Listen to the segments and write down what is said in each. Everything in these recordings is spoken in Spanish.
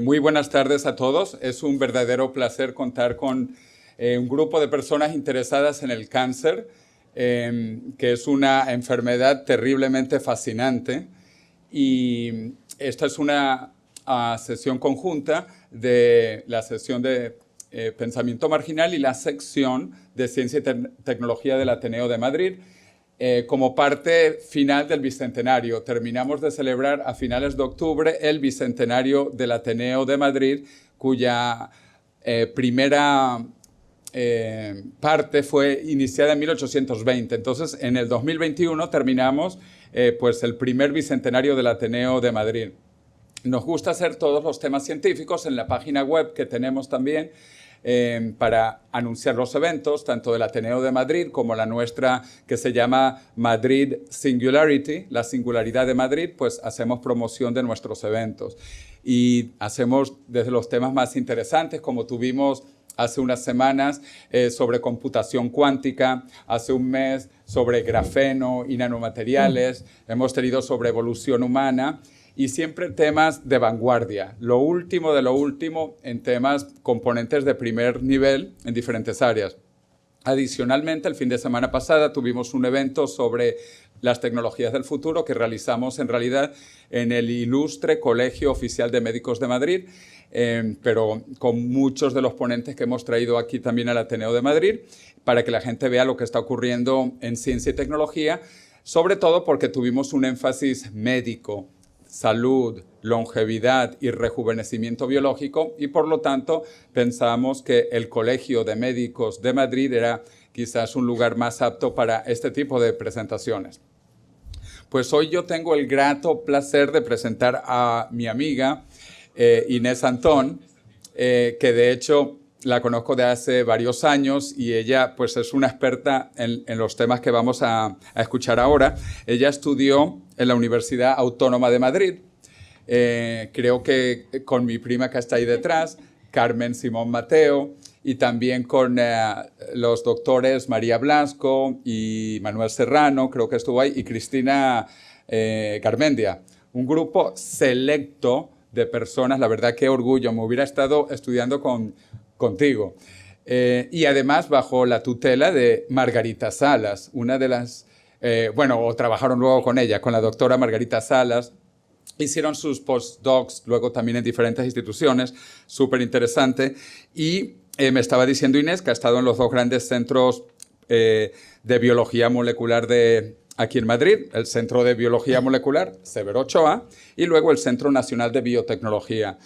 Muy buenas tardes a todos. Es un verdadero placer contar con un grupo de personas interesadas en el cáncer, que es una enfermedad terriblemente fascinante. Y esta es una sesión conjunta de la sesión de Pensamiento Marginal y la sección de Ciencia y Tecnología del Ateneo de Madrid. Como parte final del Bicentenario. Terminamos de celebrar a finales de octubre el Bicentenario del Ateneo de Madrid, cuya primera parte fue iniciada en 1820. Entonces, en el 2021 terminamos pues el primer Bicentenario del Ateneo de Madrid. Nos gusta hacer todos los temas científicos en la página web que tenemos también, para anunciar los eventos, tanto del Ateneo de Madrid como la nuestra que se llama Madrid Singularity, la singularidad de Madrid, pues hacemos promoción de nuestros eventos. Y hacemos desde los temas más interesantes, como tuvimos hace unas semanas sobre computación cuántica, hace un mes sobre grafeno y nanomateriales, hemos tenido sobre evolución humana, y siempre temas de vanguardia, lo último de lo último en temas componentes de primer nivel en diferentes áreas. Adicionalmente, el fin de semana pasada tuvimos un evento sobre las tecnologías del futuro que realizamos en realidad en el ilustre Colegio Oficial de Médicos de Madrid, pero con muchos de los ponentes que hemos traído aquí también al Ateneo de Madrid, para que la gente vea lo que está ocurriendo en ciencia y tecnología, sobre todo porque tuvimos un énfasis médico, salud, longevidad y rejuvenecimiento biológico, y por lo tanto pensamos que el Colegio de Médicos de Madrid era quizás un lugar más apto para este tipo de presentaciones. Pues hoy yo tengo el grato placer de presentar a mi amiga Inés Antón, que de hecho la conozco de hace varios años y ella pues es una experta en los temas que vamos a escuchar ahora. Ella estudió en la Universidad Autónoma de Madrid, creo que con mi prima que está ahí detrás, Carmen Simón Mateo, y también con los doctores María Blasco y Manuel Serrano, creo que estuvo ahí, y Cristina Garmendia. Un grupo selecto de personas, la verdad qué orgullo, me hubiera estado estudiando contigo. Y además bajo la tutela de Margarita Salas, una de las, o trabajaron luego con ella, con la doctora Margarita Salas, hicieron sus postdocs luego también en diferentes instituciones, súper interesante. Y me estaba diciendo Inés que ha estado en los dos grandes centros de biología molecular de aquí en Madrid, el Centro de Biología Molecular, Severo Ochoa, y luego el Centro Nacional de Biotecnología,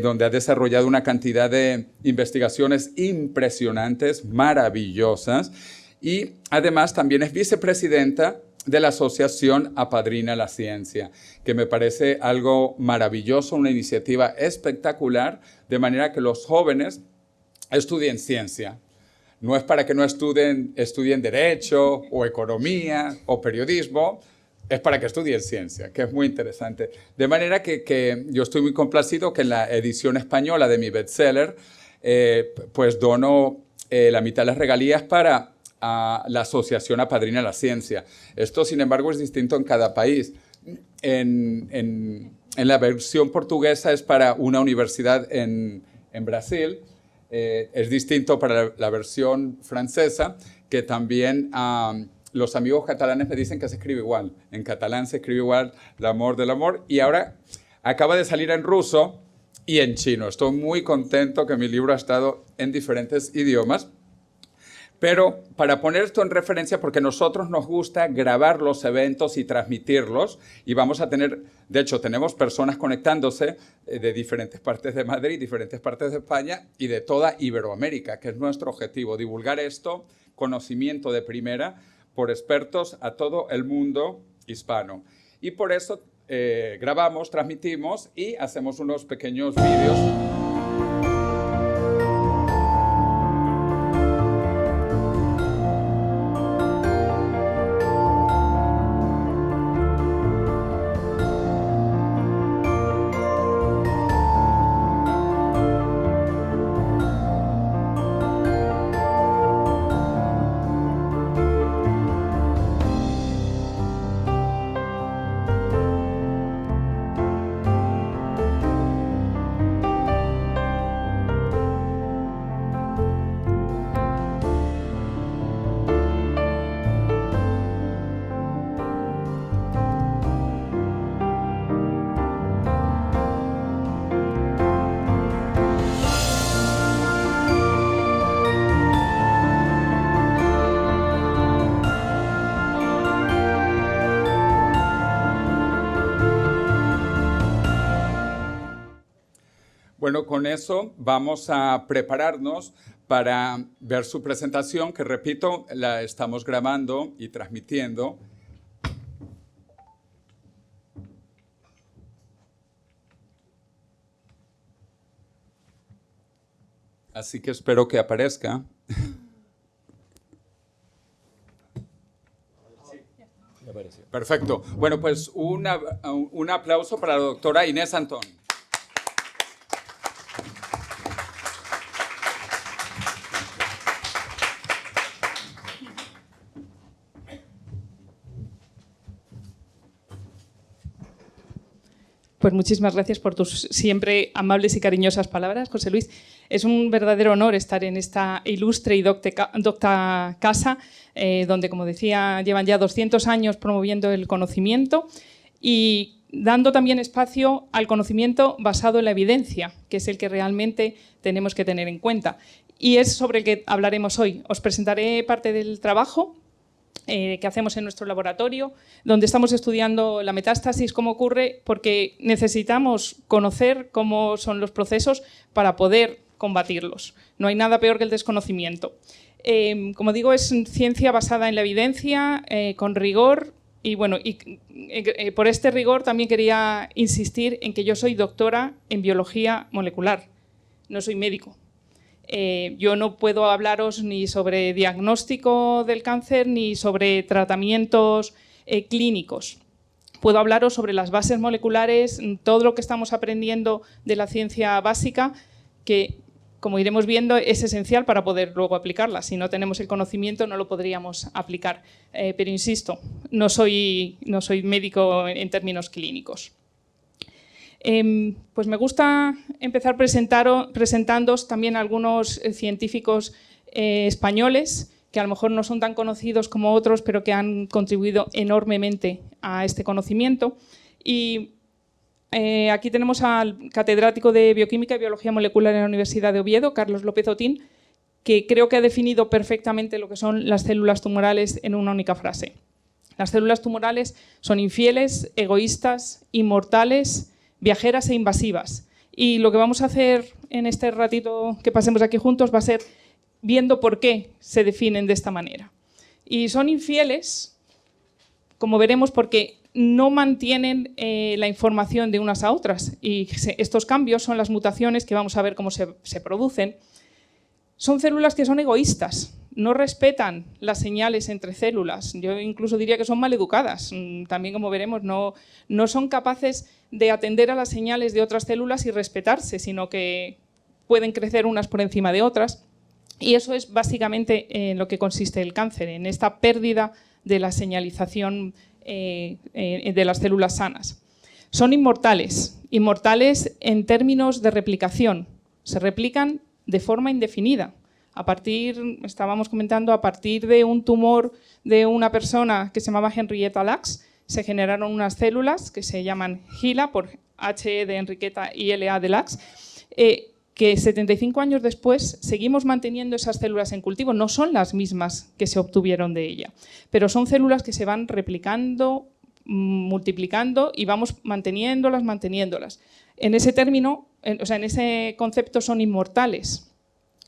donde ha desarrollado una cantidad de investigaciones impresionantes, maravillosas, y además también es vicepresidenta de la Asociación Apadrina la Ciencia, que me parece algo maravilloso, una iniciativa espectacular, de manera que los jóvenes estudien ciencia. No es para que no estudien Derecho o Economía o Periodismo, es para que estudien ciencia, que es muy interesante. De manera que yo estoy muy complacido que en la edición española de mi bestseller, pues dono la mitad de las regalías para la Asociación Apadrina la Ciencia. Esto, sin embargo, es distinto en cada país. En la versión portuguesa es para una universidad en Brasil. Es distinto para la versión francesa, que también los amigos catalanes me dicen que se escribe igual. En catalán se escribe igual, l'amor del amor. Y ahora acaba de salir en ruso y en chino. Estoy muy contento que mi libro ha estado en diferentes idiomas. Pero para poner esto en referencia, porque a nosotros nos gusta grabar los eventos y transmitirlos, y vamos a tener, de hecho, tenemos personas conectándose de diferentes partes de Madrid, diferentes partes de España y de toda Iberoamérica, que es nuestro objetivo, divulgar esto, conocimiento de primera, por expertos a todo el mundo hispano. Y por eso grabamos, transmitimos y hacemos unos pequeños vídeos. Bueno, con eso vamos a prepararnos para ver su presentación, que repito, la estamos grabando y transmitiendo. Así que espero que aparezca. Perfecto. Bueno, pues un aplauso para la doctora Inés Antón. Pues muchísimas gracias por tus siempre amables y cariñosas palabras, José Luis. Es un verdadero honor estar en esta ilustre y docta casa, donde, como decía, llevan ya 200 años promoviendo el conocimiento y dando también espacio al conocimiento basado en la evidencia, que es el que realmente tenemos que tener en cuenta. Y es sobre el que hablaremos hoy. Os presentaré parte del trabajo que hacemos en nuestro laboratorio, donde estamos estudiando la metástasis, cómo ocurre, porque necesitamos conocer cómo son los procesos para poder combatirlos. No hay nada peor que el desconocimiento. Como digo, es ciencia basada en la evidencia, con rigor, y bueno, por este rigor también quería insistir en que yo soy doctora en biología molecular, no soy médico. Yo no puedo hablaros ni sobre diagnóstico del cáncer ni sobre tratamientos clínicos. Puedo hablaros sobre las bases moleculares, todo lo que estamos aprendiendo de la ciencia básica, que, como iremos viendo, es esencial para poder luego aplicarla. Si no tenemos el conocimiento, no lo podríamos aplicar. Pero insisto, no soy médico en términos clínicos. Pues me gusta empezar presentándoos también a algunos científicos españoles que a lo mejor no son tan conocidos como otros, pero que han contribuido enormemente a este conocimiento. Y aquí tenemos al catedrático de Bioquímica y Biología Molecular en la Universidad de Oviedo, Carlos López Otín, que creo que ha definido perfectamente lo que son las células tumorales en una única frase. Las células tumorales son infieles, egoístas, inmortales, viajeras e invasivas. Y lo que vamos a hacer en este ratito que pasemos aquí juntos va a ser viendo por qué se definen de esta manera. Y son infieles, como veremos, porque no mantienen la información de unas a otras. Y estos cambios son las mutaciones que vamos a ver cómo se producen. Son células que son egoístas, no respetan las señales entre células. Yo incluso diría que son maleducadas. También, como veremos, no son capaces de atender a las señales de otras células y respetarse, sino que pueden crecer unas por encima de otras. Y eso es básicamente en lo que consiste el cáncer, en esta pérdida de la señalización de las células sanas. Son inmortales en términos de replicación. Se replican de forma indefinida. Estábamos comentando, a partir de un tumor de una persona que se llamaba Henrietta Lacks, se generaron unas células que se llaman HeLa, por H de Enriqueta y LA de Lacks, que 75 años después seguimos manteniendo esas células en cultivo. No son las mismas que se obtuvieron de ella, pero son células que se van replicando, multiplicando y vamos manteniéndolas. En ese término, en ese concepto, son inmortales,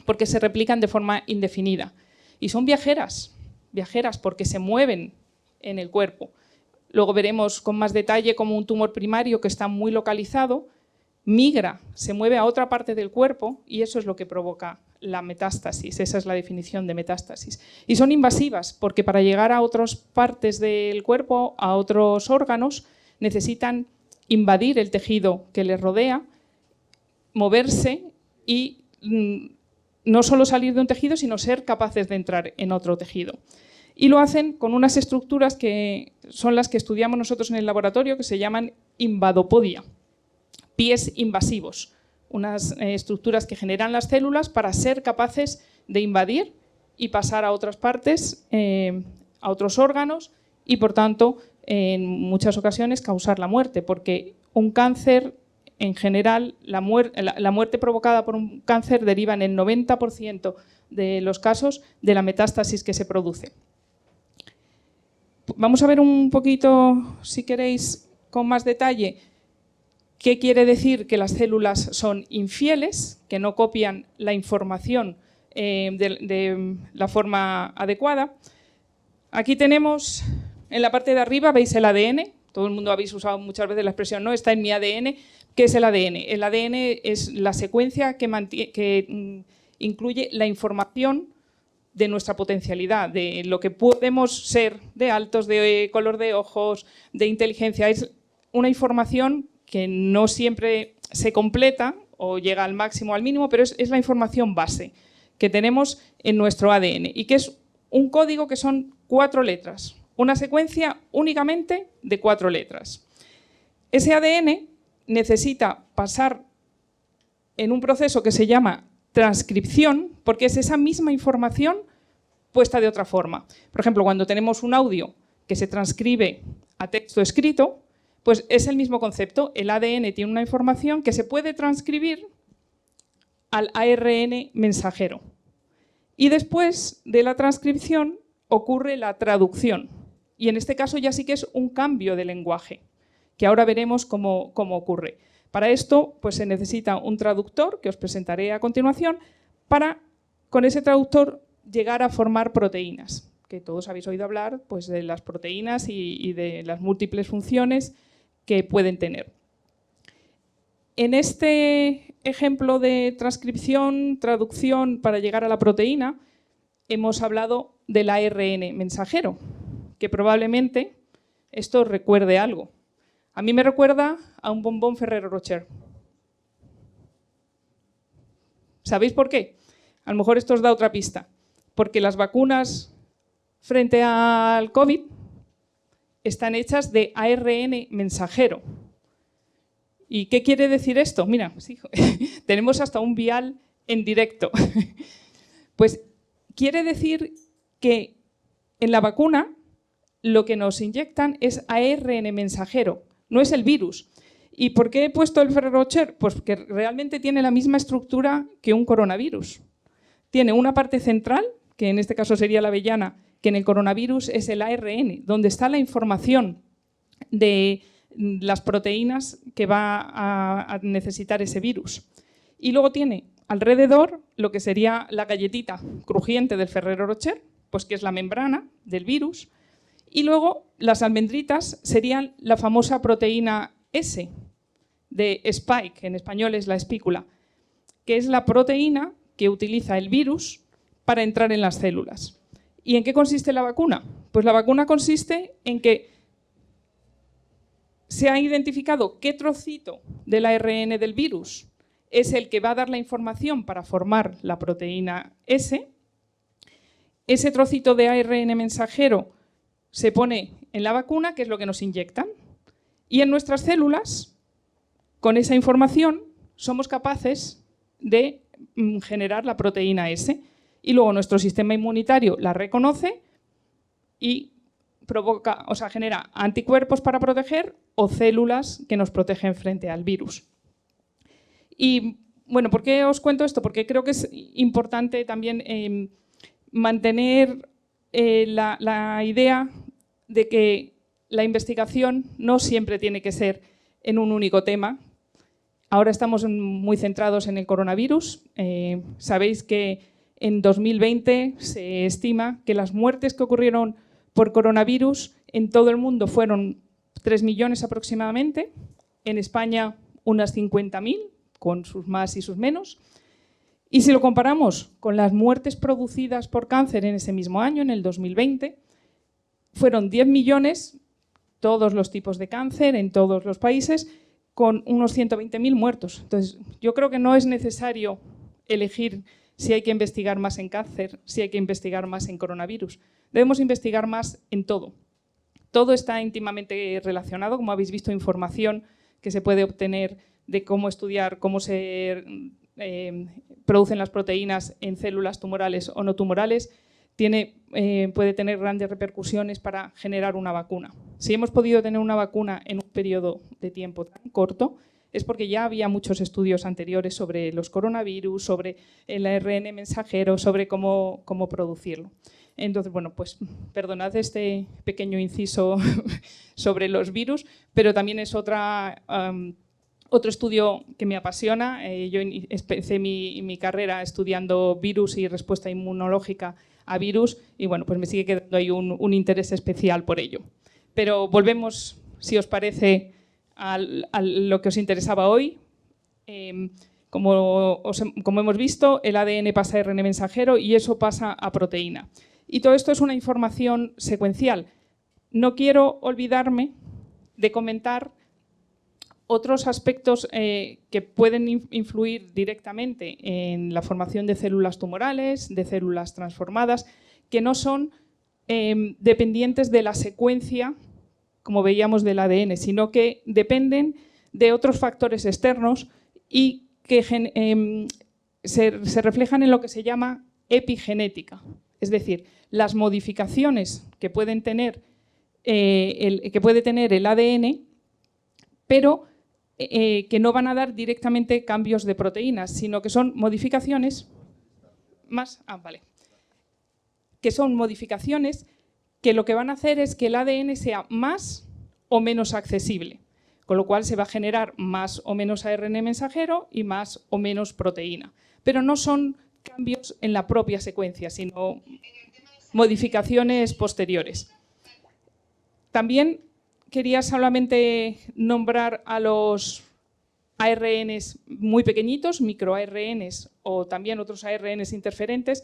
porque se replican de forma indefinida. Y son viajeras porque se mueven en el cuerpo. Luego veremos con más detalle cómo un tumor primario que está muy localizado migra, se mueve a otra parte del cuerpo y eso es lo que provoca la metástasis. Esa es la definición de metástasis. Y son invasivas porque para llegar a otras partes del cuerpo, a otros órganos, necesitan invadir el tejido que les rodea, moverse y no solo salir de un tejido, sino ser capaces de entrar en otro tejido. Y lo hacen con unas estructuras que son las que estudiamos nosotros en el laboratorio, que se llaman invadopodia, pies invasivos, unas estructuras que generan las células para ser capaces de invadir y pasar a otras partes, a otros órganos y, por tanto, en muchas ocasiones causar la muerte, porque un cáncer, en general, la muerte provocada por un cáncer deriva en el 90% de los casos de la metástasis que se produce. Vamos a ver un poquito, si queréis, con más detalle, ¿Qué quiere decir? Que las células son infieles, que no copian la información de la forma adecuada. Aquí tenemos, en la parte de arriba, veis el ADN. Todo el mundo habéis usado muchas veces la expresión, ¿no? Está en mi ADN. ¿Qué es el ADN? El ADN es la secuencia que incluye la información de nuestra potencialidad, de lo que podemos ser, de altos, de color de ojos, de inteligencia. Es una información que no siempre se completa o llega al máximo o al mínimo, pero es la información base que tenemos en nuestro ADN y que es un código que son 4 letras, una secuencia únicamente de 4 letras. Ese ADN necesita pasar en un proceso que se llama transcripción, porque es esa misma información puesta de otra forma. Por ejemplo, cuando tenemos un audio que se transcribe a texto escrito, pues es el mismo concepto. El ADN tiene una información que se puede transcribir al ARN mensajero. Y después de la transcripción ocurre la traducción. Y en este caso ya sí que es un cambio de lenguaje, que ahora veremos cómo ocurre. Para esto pues se necesita un traductor, que os presentaré a continuación, para con ese traductor llegar a formar proteínas, que todos habéis oído hablar pues, de las proteínas y de las múltiples funciones que pueden tener. En este ejemplo de transcripción, traducción para llegar a la proteína, hemos hablado del ARN mensajero, que probablemente esto recuerde algo. A mí me recuerda a un bombón Ferrero Rocher. ¿Sabéis por qué? A lo mejor esto os da otra pista. Porque las vacunas frente al COVID están hechas de ARN mensajero. ¿Y qué quiere decir esto? Mira, sí, tenemos hasta un vial en directo. Pues quiere decir que en la vacuna lo que nos inyectan es ARN mensajero, no es el virus. ¿Y por qué he puesto el Ferrero Rocher? Pues porque realmente tiene la misma estructura que un coronavirus. Tiene una parte central, que en este caso sería la avellana, que en el coronavirus es el ARN, donde está la información de las proteínas que va a necesitar ese virus. Y luego tiene alrededor lo que sería la galletita crujiente del Ferrero Rocher, pues que es la membrana del virus, y luego las almendritas serían la famosa proteína S, de Spike, en español es la espícula, que es la proteína que utiliza el virus para entrar en las células. ¿Y en qué consiste la vacuna? Pues la vacuna consiste en que se ha identificado qué trocito del ARN del virus es el que va a dar la información para formar la proteína S. Ese trocito de ARN mensajero se pone en la vacuna, que es lo que nos inyectan, y en nuestras células, con esa información, somos capaces de generar la proteína S. Y luego nuestro sistema inmunitario la reconoce y provoca, o sea, genera anticuerpos para proteger o células que nos protegen frente al virus. Y bueno, ¿por qué os cuento esto? Porque creo que es importante también mantener la idea de que la investigación no siempre tiene que ser en un único tema. Ahora estamos muy centrados en el coronavirus. Sabéis que en 2020 se estima que las muertes que ocurrieron por coronavirus en todo el mundo fueron 3 millones aproximadamente, en España unas 50.000, con sus más y sus menos. Y si lo comparamos con las muertes producidas por cáncer en ese mismo año, en el 2020, fueron 10 millones, todos los tipos de cáncer en todos los países, con unos 120.000 muertos. Entonces, yo creo que no es necesario elegir si hay que investigar más en cáncer, si hay que investigar más en coronavirus. Debemos investigar más en todo. Todo está íntimamente relacionado, como habéis visto, información que se puede obtener de cómo estudiar, cómo se producen las proteínas en células tumorales o no tumorales, puede tener grandes repercusiones para generar una vacuna. Si hemos podido tener una vacuna en un periodo de tiempo tan corto, es porque ya había muchos estudios anteriores sobre los coronavirus, sobre el ARN mensajero, sobre cómo producirlo. Entonces, bueno, pues perdonad este pequeño inciso sobre los virus, pero también es otra Otro estudio que me apasiona, yo empecé mi carrera estudiando virus y respuesta inmunológica a virus y bueno, pues me sigue quedando ahí un interés especial por ello. Pero volvemos, si os parece, a lo que os interesaba hoy. Como hemos visto, el ADN pasa a ARN mensajero y eso pasa a proteína. Y todo esto es una información secuencial. No quiero olvidarme de comentar otros aspectos que pueden influir directamente en la formación de células tumorales, de células transformadas, que no son dependientes de la secuencia, como veíamos, del ADN, sino que dependen de otros factores externos y que se reflejan en lo que se llama epigenética. Es decir, las modificaciones que puede tener el ADN, pero que no van a dar directamente cambios de proteínas, sino que son modificaciones que son modificaciones que lo que van a hacer es que el ADN sea más o menos accesible, con lo cual se va a generar más o menos ARN mensajero y más o menos proteína. Pero no son cambios en la propia secuencia, sino modificaciones posteriores. También quería solamente nombrar a los ARNs muy pequeñitos, microARNs o también otros ARNs interferentes,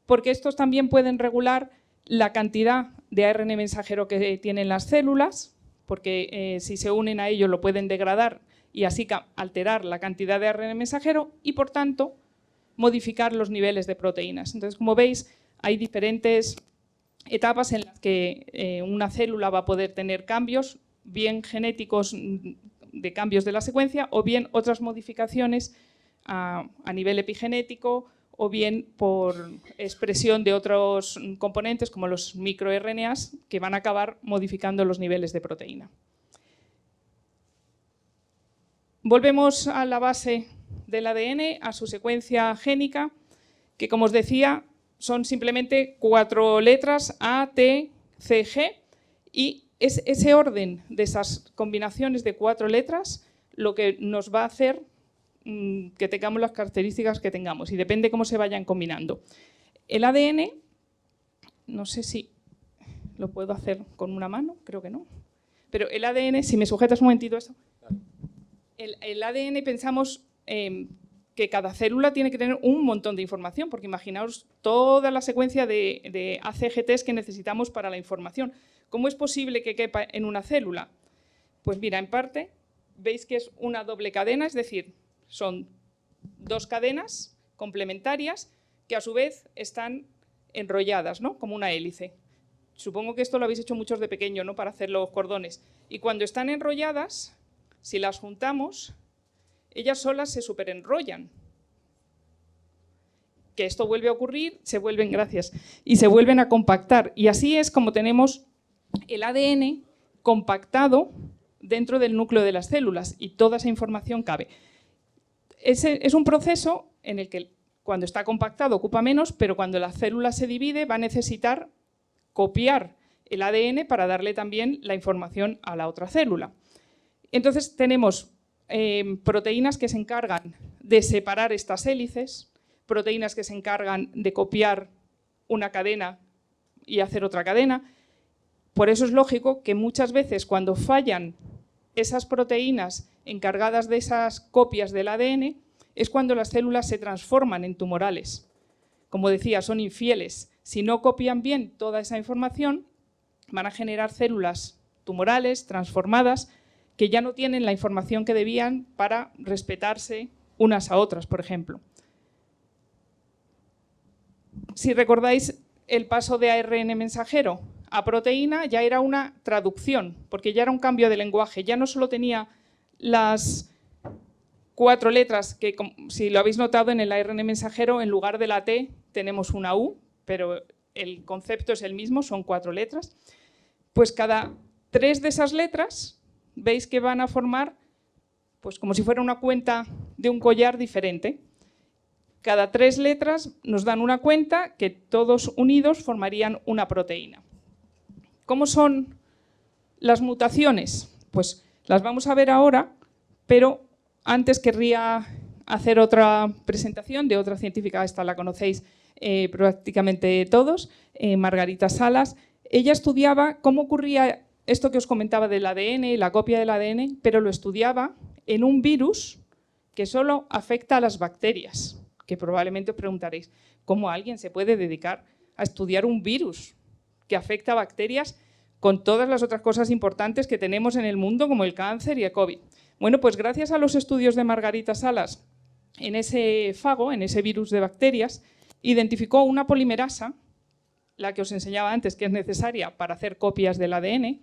porque estos también pueden regular la cantidad de ARN mensajero que tienen las células, porque si se unen a ello lo pueden degradar y así alterar la cantidad de ARN mensajero y, por tanto, modificar los niveles de proteínas. Entonces, como veis, hay diferentes etapas en las que una célula va a poder tener cambios, bien genéticos de cambios de la secuencia o bien otras modificaciones a nivel epigenético o bien por expresión de otros componentes como los microRNAs que van a acabar modificando los niveles de proteína. Volvemos a la base del ADN, a su secuencia génica, que como os decía son simplemente 4 letras A, T, C, G, y es ese orden de esas combinaciones de 4 letras lo que nos va a hacer que tengamos las características que tengamos y depende cómo se vayan combinando. El ADN, no sé si lo puedo hacer con una mano, creo que no, pero el ADN, si me sujetas un momentito esto, el ADN pensamos que cada célula tiene que tener un montón de información, porque imaginaos toda la secuencia de ACGTs que necesitamos para la información. ¿Cómo es posible que quepa en una célula? Pues mira, en parte, veis que es una doble cadena, es decir, son 2 cadenas complementarias que a su vez están enrolladas, ¿no? Como una hélice. Supongo que esto lo habéis hecho muchos de pequeño, ¿no? Para hacer los cordones. Y cuando están enrolladas, si las juntamos, ellas solas se superenrollan. Que esto vuelve a ocurrir, se vuelven a compactar. Y así es como tenemos el ADN compactado dentro del núcleo de las células y toda esa información cabe. Es un proceso en el que cuando está compactado ocupa menos, pero cuando la célula se divide va a necesitar copiar el ADN para darle también la información a la otra célula. Entonces tenemos proteínas que se encargan de separar estas hélices, proteínas que se encargan de copiar una cadena y hacer otra cadena. Por eso es lógico que muchas veces cuando fallan esas proteínas encargadas de esas copias del ADN es cuando las células se transforman en tumorales. Como decía, son infieles. Si no copian bien toda esa información, van a generar células tumorales, transformadas, que ya no tienen la información que debían para respetarse unas a otras, por ejemplo. Si recordáis el paso de ARN mensajero a proteína, ya era una traducción, porque ya era un cambio de lenguaje, ya no solo tenía las 4 letras, que si lo habéis notado en el ARN mensajero, en lugar de la T tenemos una U, pero el concepto es el mismo, son 4 letras, pues cada 3 de esas letras veis que van a formar pues como si fuera una cuenta de un collar diferente. Cada 3 letras nos dan una cuenta que todos unidos formarían una proteína. ¿Cómo son las mutaciones? Pues las vamos a ver ahora, pero antes querría hacer otra presentación de otra científica, esta la conocéis prácticamente todos, Margarita Salas. Ella estudiaba cómo ocurría esto que os comentaba del ADN, la copia del ADN, pero lo estudiaba en un virus que solo afecta a las bacterias, que probablemente os preguntaréis, ¿cómo alguien se puede dedicar a estudiar un virus que afecta a bacterias con todas las otras cosas importantes que tenemos en el mundo, como el cáncer y el COVID? Bueno, pues gracias a los estudios de Margarita Salas en ese fago, en ese virus de bacterias, identificó una polimerasa, la que os enseñaba antes, que es necesaria para hacer copias del ADN,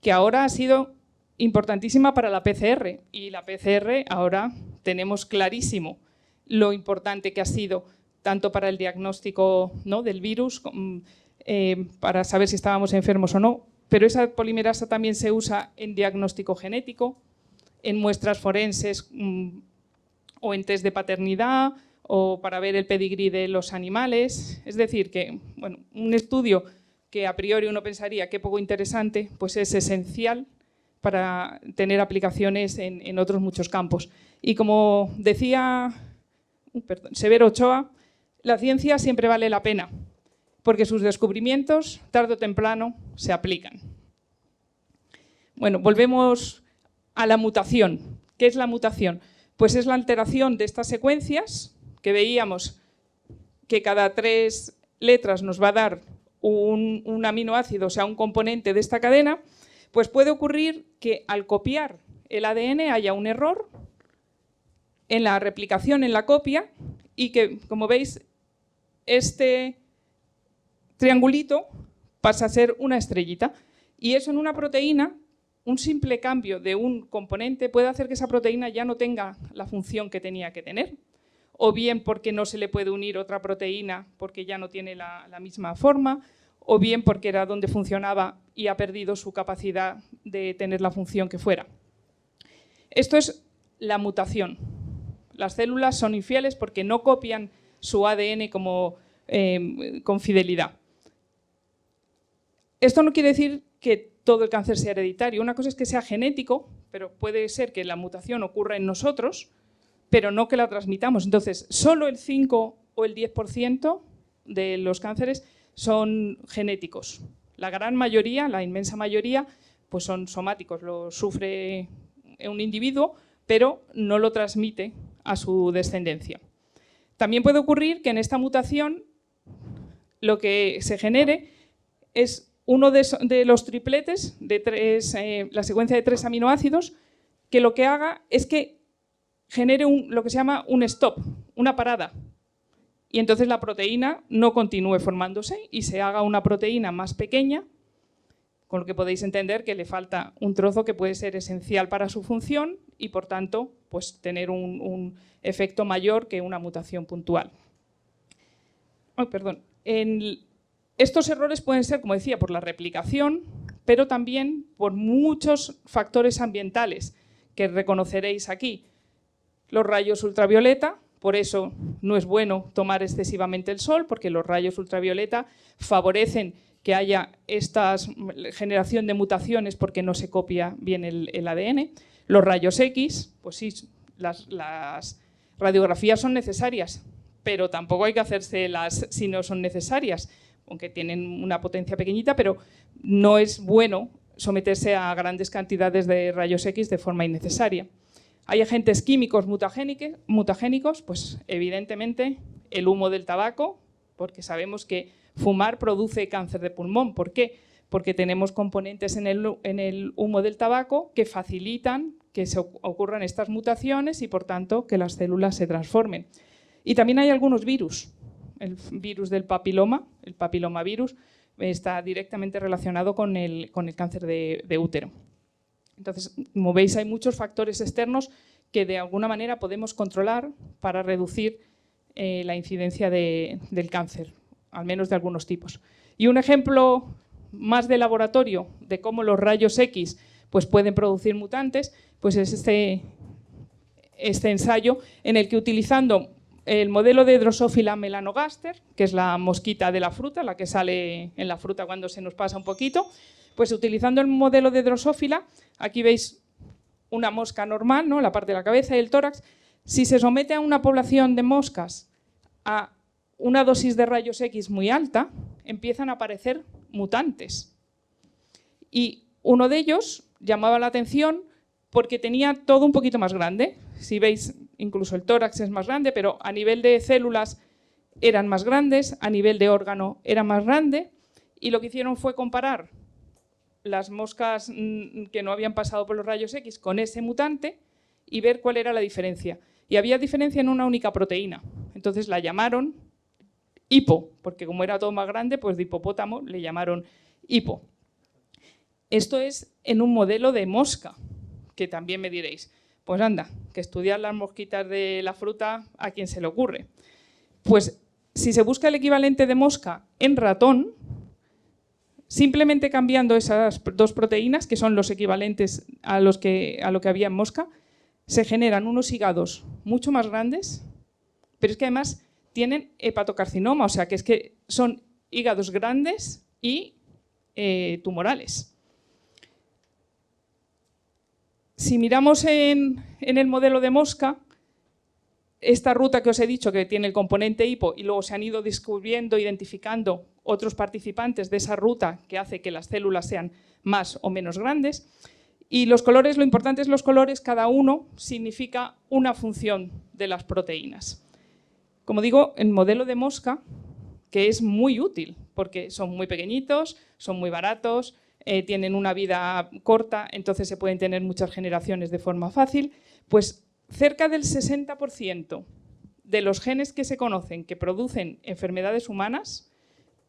que ahora ha sido importantísima para la PCR. Y la PCR ahora tenemos clarísimo lo importante que ha sido, tanto para el diagnóstico, ¿no?, del virus, para saber si estábamos enfermos o no, pero esa polimerasa también se usa en diagnóstico genético, en muestras forenses o en test de paternidad o para ver el pedigrí de los animales. Es decir, que bueno, un estudio que a priori uno pensaría que poco interesante, pues es esencial para tener aplicaciones en otros muchos campos. Y como decía Severo Ochoa, la ciencia siempre vale la pena, porque sus descubrimientos, tarde o temprano, se aplican. Bueno, volvemos a la mutación. ¿Qué es la mutación? Pues es la alteración de estas secuencias que veíamos que cada 3 letras nos va a dar un aminoácido, o sea, un componente de esta cadena. Pues puede ocurrir que al copiar el ADN haya un error en la replicación, en la copia, y que, como veis, este triangulito pasa a ser una estrellita. Y eso en una proteína, un simple cambio de un componente puede hacer que esa proteína ya no tenga la función que tenía que tener, o bien porque no se le puede unir otra proteína porque ya no tiene la misma forma, o bien porque era donde funcionaba y ha perdido su capacidad de tener la función que fuera. Esto es la mutación. Las células son infieles porque no copian su ADN con fidelidad. Esto no quiere decir que todo el cáncer sea hereditario. Una cosa es que sea genético, pero puede ser que la mutación ocurra en nosotros, pero no que la transmitamos. Entonces, solo el 5 o el 10% de los cánceres son genéticos. La gran mayoría, la inmensa mayoría, pues son somáticos. Lo sufre un individuo, pero no lo transmite a su descendencia. También puede ocurrir que en esta mutación lo que se genere es uno de los tripletes, la secuencia de 3 aminoácidos, que lo que haga es que genere lo que se llama un stop, una parada. Y entonces la proteína no continúe formándose y se haga una proteína más pequeña, con lo que podéis entender que le falta un trozo que puede ser esencial para su función y, por tanto, pues tener un efecto mayor que una mutación puntual. Estos errores pueden ser, como decía, por la replicación, pero también por muchos factores ambientales que reconoceréis aquí. Los rayos ultravioleta, por eso no es bueno tomar excesivamente el sol, porque los rayos ultravioleta favorecen que haya esta generación de mutaciones porque no se copia bien el ADN. Los rayos X, pues sí, las radiografías son necesarias, pero tampoco hay que hacérselas si no son necesarias, aunque tienen una potencia pequeñita, pero no es bueno someterse a grandes cantidades de rayos X de forma innecesaria. Hay agentes químicos mutagénicos, pues evidentemente el humo del tabaco, porque sabemos que fumar produce cáncer de pulmón. ¿Por qué? Porque tenemos componentes en el humo del tabaco que facilitan que se ocurran estas mutaciones y, por tanto, que las células se transformen. Y también hay algunos virus. El virus del papiloma, el papilomavirus, está directamente relacionado con el cáncer de útero. Entonces, como veis, hay muchos factores externos que de alguna manera podemos controlar para reducir la incidencia del cáncer, al menos de algunos tipos. Y un ejemplo más de laboratorio de cómo los rayos X pues, pueden producir mutantes, pues es este ensayo en el que, utilizando el modelo de Drosophila melanogaster, que es la mosquita de la fruta, la que sale en la fruta cuando se nos pasa un poquito, pues utilizando el modelo de Drosophila, aquí veis una mosca normal, ¿no? La parte de la cabeza y el tórax. Si se somete a una población de moscas a una dosis de rayos X muy alta, empiezan a aparecer mutantes. Y uno de ellos llamaba la atención porque tenía todo un poquito más grande. Si veis, incluso el tórax es más grande, pero a nivel de células eran más grandes, a nivel de órgano era más grande, y lo que hicieron fue comparar las moscas que no habían pasado por los rayos X con ese mutante y ver cuál era la diferencia. Y había diferencia en una única proteína. Entonces la llamaron hipo, porque como era todo más grande, pues de hipopótamo le llamaron hipo. Esto es en un modelo de mosca, que también me diréis, pues anda, que estudiar las mosquitas de la fruta, ¿a quién se le ocurre? Pues si se busca el equivalente de mosca en ratón, simplemente cambiando esas dos proteínas, que son los equivalentes a lo que había en mosca, se generan unos hígados mucho más grandes, pero es que además tienen hepatocarcinoma, o sea que es que son hígados grandes y tumorales. Si miramos en el modelo de mosca, esta ruta que os he dicho que tiene el componente hipo y luego se han ido descubriendo, identificando otros participantes de esa ruta que hace que las células sean más o menos grandes. Y los colores, lo importante es los colores, cada uno significa una función de las proteínas. Como digo, el modelo de mosca, que es muy útil porque son muy pequeñitos, son muy baratos, tienen una vida corta, entonces se pueden tener muchas generaciones de forma fácil, pues cerca del 60% de los genes que se conocen que producen enfermedades humanas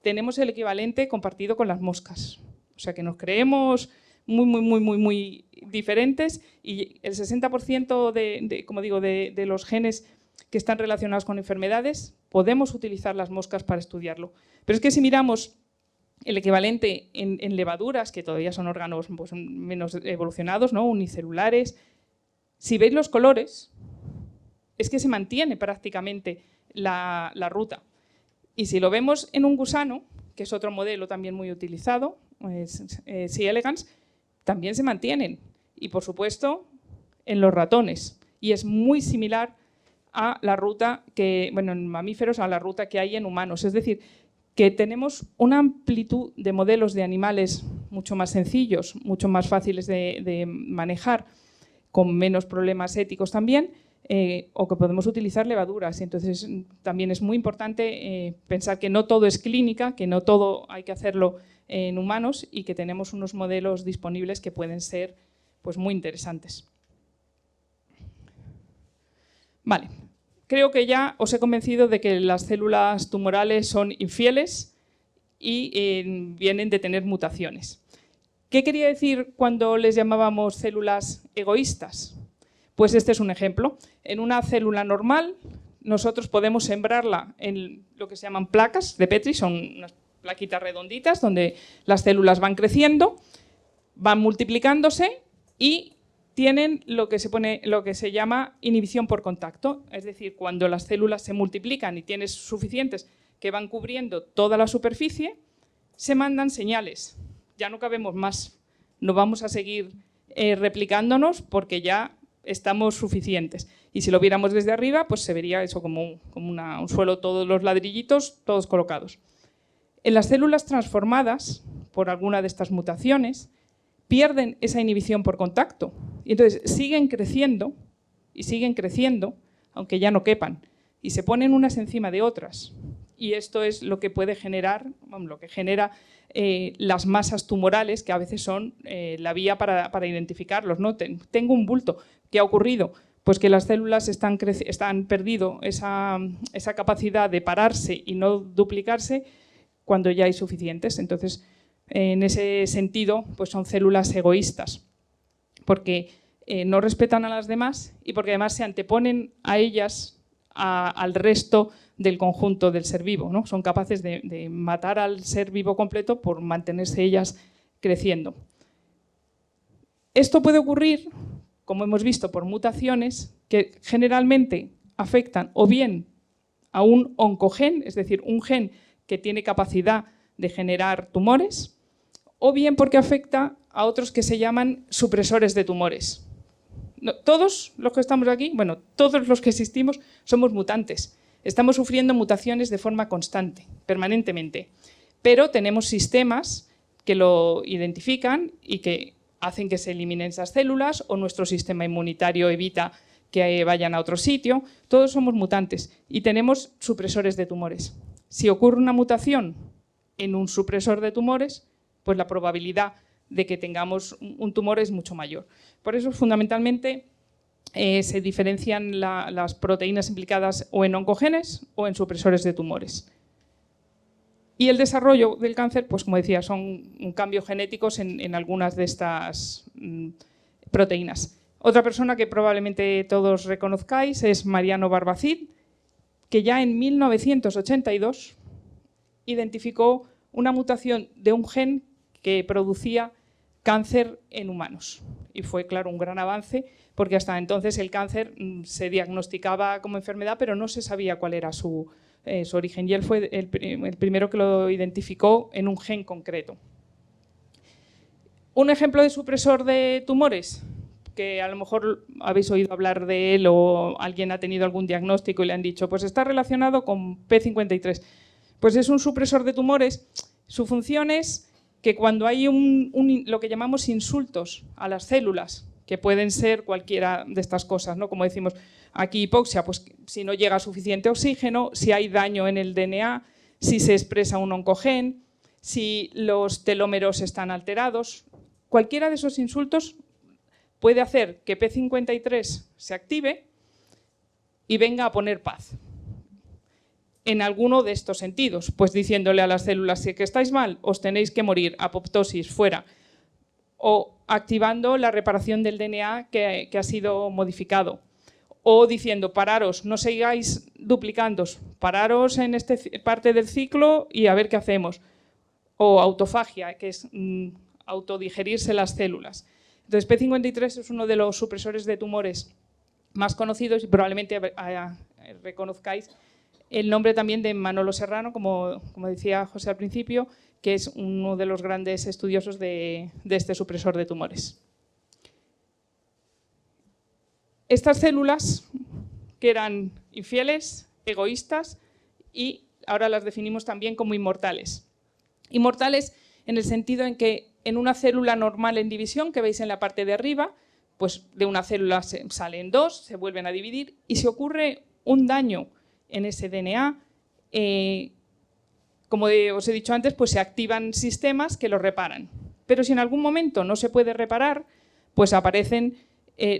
tenemos el equivalente compartido con las moscas. O sea que nos creemos muy diferentes y el 60% como digo, de los genes que están relacionados con enfermedades podemos utilizar las moscas para estudiarlo. Pero es que si miramos el equivalente en levaduras, que todavía son órganos pues, menos evolucionados, ¿no? Unicelulares, si veis los colores, es que se mantiene prácticamente la ruta. Y si lo vemos en un gusano, que es otro modelo también muy utilizado, C. elegans, también se mantienen. Y, por supuesto, en los ratones. Y es muy similar a la ruta que, bueno, en mamíferos, a la ruta que hay en humanos. Es decir, que tenemos una amplitud de modelos de animales mucho más sencillos, mucho más fáciles de manejar, con menos problemas éticos también, o que podemos utilizar levaduras. Entonces, también es muy importante pensar que no todo es clínica, que no todo hay que hacerlo en humanos y que tenemos unos modelos disponibles que pueden ser pues, muy interesantes. Vale, creo que ya os he convencido de que las células tumorales son infieles y vienen de tener mutaciones. ¿Qué quería decir cuando les llamábamos células egoístas? Pues este es un ejemplo. En una célula normal, nosotros podemos sembrarla en lo que se llaman placas de Petri, son unas plaquitas redonditas donde las células van creciendo, van multiplicándose y tienen lo que se llama inhibición por contacto. Es decir, cuando las células se multiplican y tienes suficientes que van cubriendo toda la superficie, se mandan señales. Ya no cabemos más, no vamos a seguir replicándonos porque ya estamos suficientes. Y si lo viéramos desde arriba, pues se vería eso como un suelo, todos los ladrillitos, todos colocados. En las células transformadas por alguna de estas mutaciones, pierden esa inhibición por contacto y entonces siguen creciendo, aunque ya no quepan, y se ponen unas encima de otras. Y esto es lo que puede generar, lo que genera las masas tumorales, que a veces son la vía para identificarlos, ¿no? Tengo un bulto. ¿Qué ha ocurrido? Pues que las células están perdido esa capacidad de pararse y no duplicarse cuando ya hay suficientes. Entonces, en ese sentido, pues son células egoístas, porque no respetan a las demás y porque además se anteponen a ellas al resto del conjunto del ser vivo, ¿no? Son capaces de matar al ser vivo completo por mantenerse ellas creciendo. Esto puede ocurrir, como hemos visto, por mutaciones que generalmente afectan o bien a un oncogen, es decir, un gen que tiene capacidad de generar tumores, o bien porque afecta a otros que se llaman supresores de tumores. No, todos los que estamos aquí, bueno, todos los que existimos somos mutantes. Estamos sufriendo mutaciones de forma constante, permanentemente. Pero tenemos sistemas que lo identifican y que hacen que se eliminen esas células, o nuestro sistema inmunitario evita que vayan a otro sitio. Todos somos mutantes y tenemos supresores de tumores. Si ocurre una mutación en un supresor de tumores, pues la probabilidad de que tengamos un tumor es mucho mayor. Por eso, fundamentalmente, se diferencian las proteínas implicadas o en oncogenes o en supresores de tumores. Y el desarrollo del cáncer, pues como decía, son cambios genéticos en algunas de estas proteínas. Otra persona que probablemente todos reconozcáis es Mariano Barbacid, que ya en 1982 identificó una mutación de un gen que producía cáncer en humanos. Y fue, claro, un gran avance, porque hasta entonces el cáncer se diagnosticaba como enfermedad, pero no se sabía cuál era su origen. Y él fue el primero que lo identificó en un gen concreto. Un ejemplo de supresor de tumores, que a lo mejor habéis oído hablar de él o alguien ha tenido algún diagnóstico y le han dicho, pues está relacionado con P53. Pues es un supresor de tumores. Su función es que cuando hay lo que llamamos insultos a las células, que pueden ser cualquiera de estas cosas, ¿no? Como decimos aquí, hipoxia, pues si no llega suficiente oxígeno, si hay daño en el DNA, si se expresa un oncogen, si los telómeros están alterados. Cualquiera de esos insultos puede hacer que P53 se active y venga a poner paz. En alguno de estos sentidos, pues diciéndole a las células que estáis mal, os tenéis que morir, apoptosis, fuera. O activando la reparación del DNA que ha sido modificado. O diciendo, pararos, no sigáis duplicándos, pararos en esta parte del ciclo y a ver qué hacemos. O autofagia, que es autodigerirse las células. Entonces, P53 es uno de los supresores de tumores más conocidos y probablemente reconozcáis el nombre también de Manolo Serrano, como decía José al principio, que es uno de los grandes estudiosos de este supresor de tumores. Estas células, que eran infieles, egoístas, y ahora las definimos también como inmortales. Inmortales en el sentido en que en una célula normal en división, que veis en la parte de arriba, pues de una célula salen dos, se vuelven a dividir, y si ocurre un daño en ese DNA, como os he dicho antes, pues se activan sistemas que lo reparan. Pero si en algún momento no se puede reparar, pues aparecen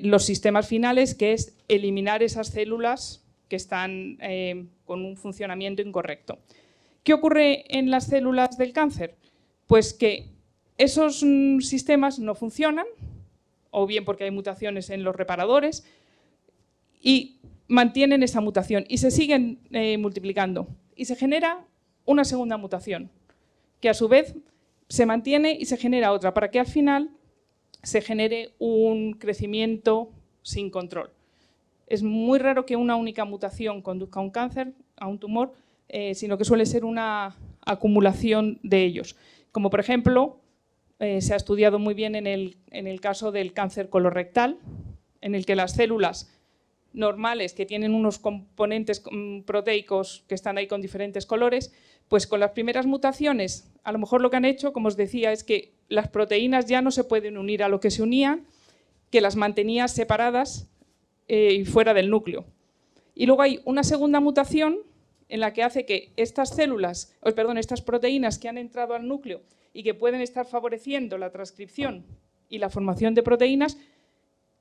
los sistemas finales, que es eliminar esas células que están con un funcionamiento incorrecto. ¿Qué ocurre en las células del cáncer? Pues que esos sistemas no funcionan, o bien porque hay mutaciones en los reparadores, y mantienen esa mutación y se siguen multiplicando. Y se genera una segunda mutación, que a su vez se mantiene y se genera otra, para que al final se genere un crecimiento sin control. Es muy raro que una única mutación conduzca a un cáncer, a un tumor, sino que suele ser una acumulación de ellos. Como por ejemplo, se ha estudiado muy bien en el caso del cáncer colorectal, en el que las células normales que tienen unos componentes proteicos que están ahí con diferentes colores, pues con las primeras mutaciones, a lo mejor lo que han hecho, como os decía, es que las proteínas ya no se pueden unir a lo que se unían, que las mantenía separadas y fuera del núcleo. Y luego hay una segunda mutación en la que hace que estas proteínas que han entrado al núcleo y que pueden estar favoreciendo la transcripción y la formación de proteínas,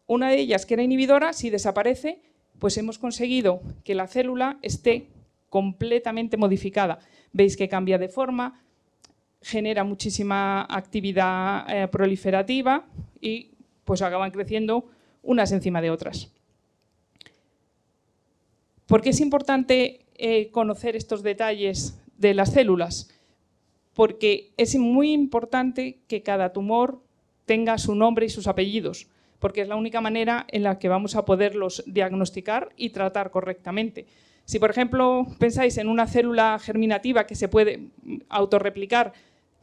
una de ellas, que era inhibidora, si desaparece, pues hemos conseguido que la célula esté completamente modificada. Veis que cambia de forma, genera muchísima actividad proliferativa y pues acaban creciendo unas encima de otras. ¿Por qué es importante conocer estos detalles de las células? Porque es muy importante que cada tumor tenga su nombre y sus apellidos, porque es la única manera en la que vamos a poderlos diagnosticar y tratar correctamente. Si, por ejemplo, pensáis en una célula germinativa que se puede autorreplicar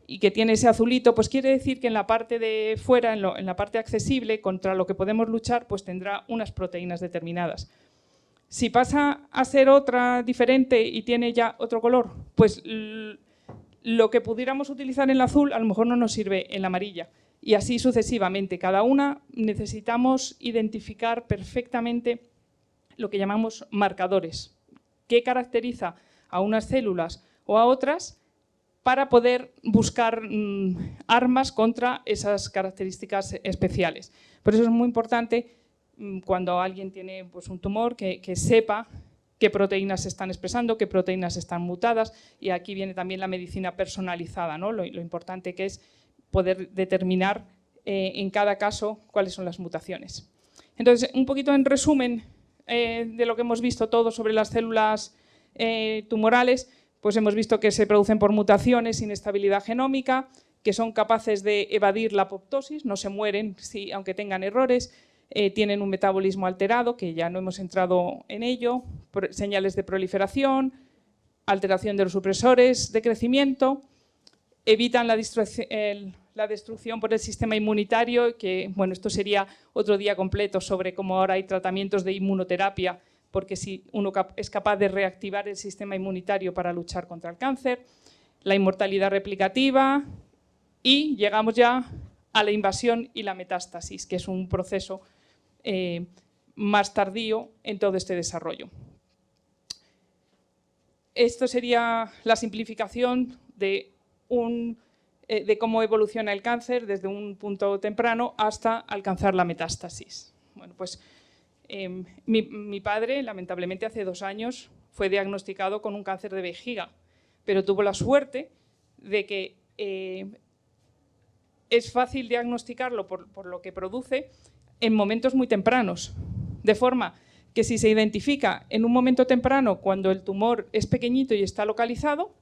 y que tiene ese azulito, pues quiere decir que en la parte de fuera, en la parte accesible, contra lo que podemos luchar, pues tendrá unas proteínas determinadas. Si pasa a ser otra diferente y tiene ya otro color, pues lo que pudiéramos utilizar en el azul a lo mejor no nos sirve en la amarilla. Y así sucesivamente. Cada una necesitamos identificar perfectamente lo que llamamos marcadores. ¿Qué caracteriza a unas células o a otras para poder buscar armas contra esas características especiales? Por eso es muy importante cuando alguien tiene pues, un tumor que sepa qué proteínas se están expresando, qué proteínas están mutadas, y aquí viene también la medicina personalizada, ¿no? Lo importante que es poder determinar en cada caso cuáles son las mutaciones. Entonces, un poquito en resumen de lo que hemos visto todo sobre las células tumorales, pues hemos visto que se producen por mutaciones, inestabilidad genómica, que son capaces de evadir la apoptosis, no se mueren aunque tengan errores, tienen un metabolismo alterado, que ya no hemos entrado en ello, señales de proliferación, alteración de los supresores de crecimiento, evitan la destrucción por el sistema inmunitario, que bueno, esto sería otro día completo sobre cómo ahora hay tratamientos de inmunoterapia, porque si uno es capaz de reactivar el sistema inmunitario para luchar contra el cáncer, la inmortalidad replicativa, y llegamos ya a la invasión y la metástasis, que es un proceso más tardío en todo este desarrollo. Esto sería la simplificación de cómo evoluciona el cáncer desde un punto temprano hasta alcanzar la metástasis. Bueno, pues mi padre, lamentablemente hace 2 años, fue diagnosticado con un cáncer de vejiga, pero tuvo la suerte de que es fácil diagnosticarlo por lo que produce en momentos muy tempranos, de forma que si se identifica en un momento temprano cuando el tumor es pequeñito y está localizado,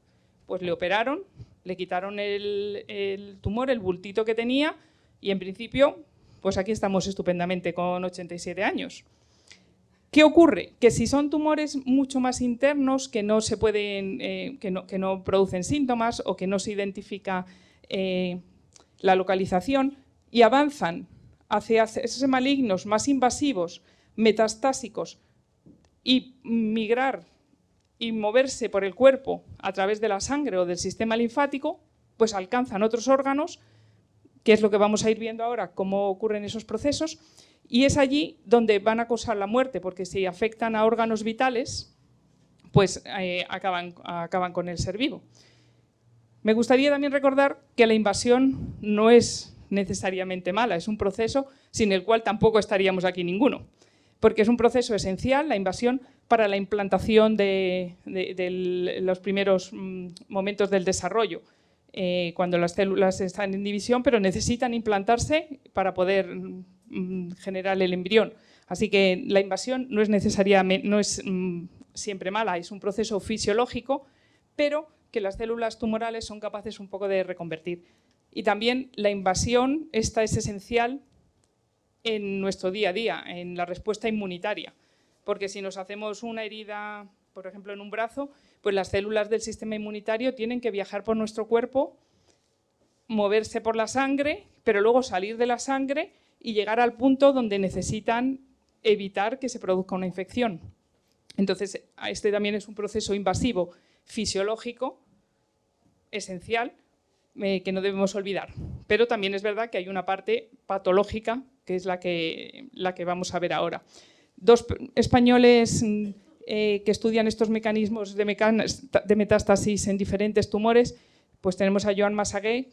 pues le operaron, le quitaron el tumor, el bultito que tenía, y en principio, pues aquí estamos estupendamente con 87 años. ¿Qué ocurre? Que si son tumores mucho más internos, que no se pueden, que no producen síntomas o que no se identifica la localización y avanzan hacia esos malignos más invasivos, metastásicos, y migrar y moverse por el cuerpo a través de la sangre o del sistema linfático, pues alcanzan otros órganos, que es lo que vamos a ir viendo ahora, cómo ocurren esos procesos, y es allí donde van a causar la muerte, porque si afectan a órganos vitales, pues acaban con el ser vivo. Me gustaría también recordar que la invasión no es necesariamente mala, es un proceso sin el cual tampoco estaríamos aquí ninguno, porque es un proceso esencial, la invasión, para la implantación de los primeros momentos del desarrollo, cuando las células están en división, pero necesitan implantarse para poder generar el embrión. Así que la invasión no es necesariamente, no es siempre mala, es un proceso fisiológico, pero que las células tumorales son capaces un poco de reconvertir. Y también la invasión, esta es esencial en nuestro día a día, en la respuesta inmunitaria, porque si nos hacemos una herida, por ejemplo, en un brazo, pues las células del sistema inmunitario tienen que viajar por nuestro cuerpo, moverse por la sangre, pero luego salir de la sangre y llegar al punto donde necesitan evitar que se produzca una infección. Entonces, este también es un proceso invasivo fisiológico esencial, que no debemos olvidar. Pero también es verdad que hay una parte patológica, que es la que vamos a ver ahora. 2 españoles que estudian estos mecanismos de metástasis en diferentes tumores, pues tenemos a Joan Massagué,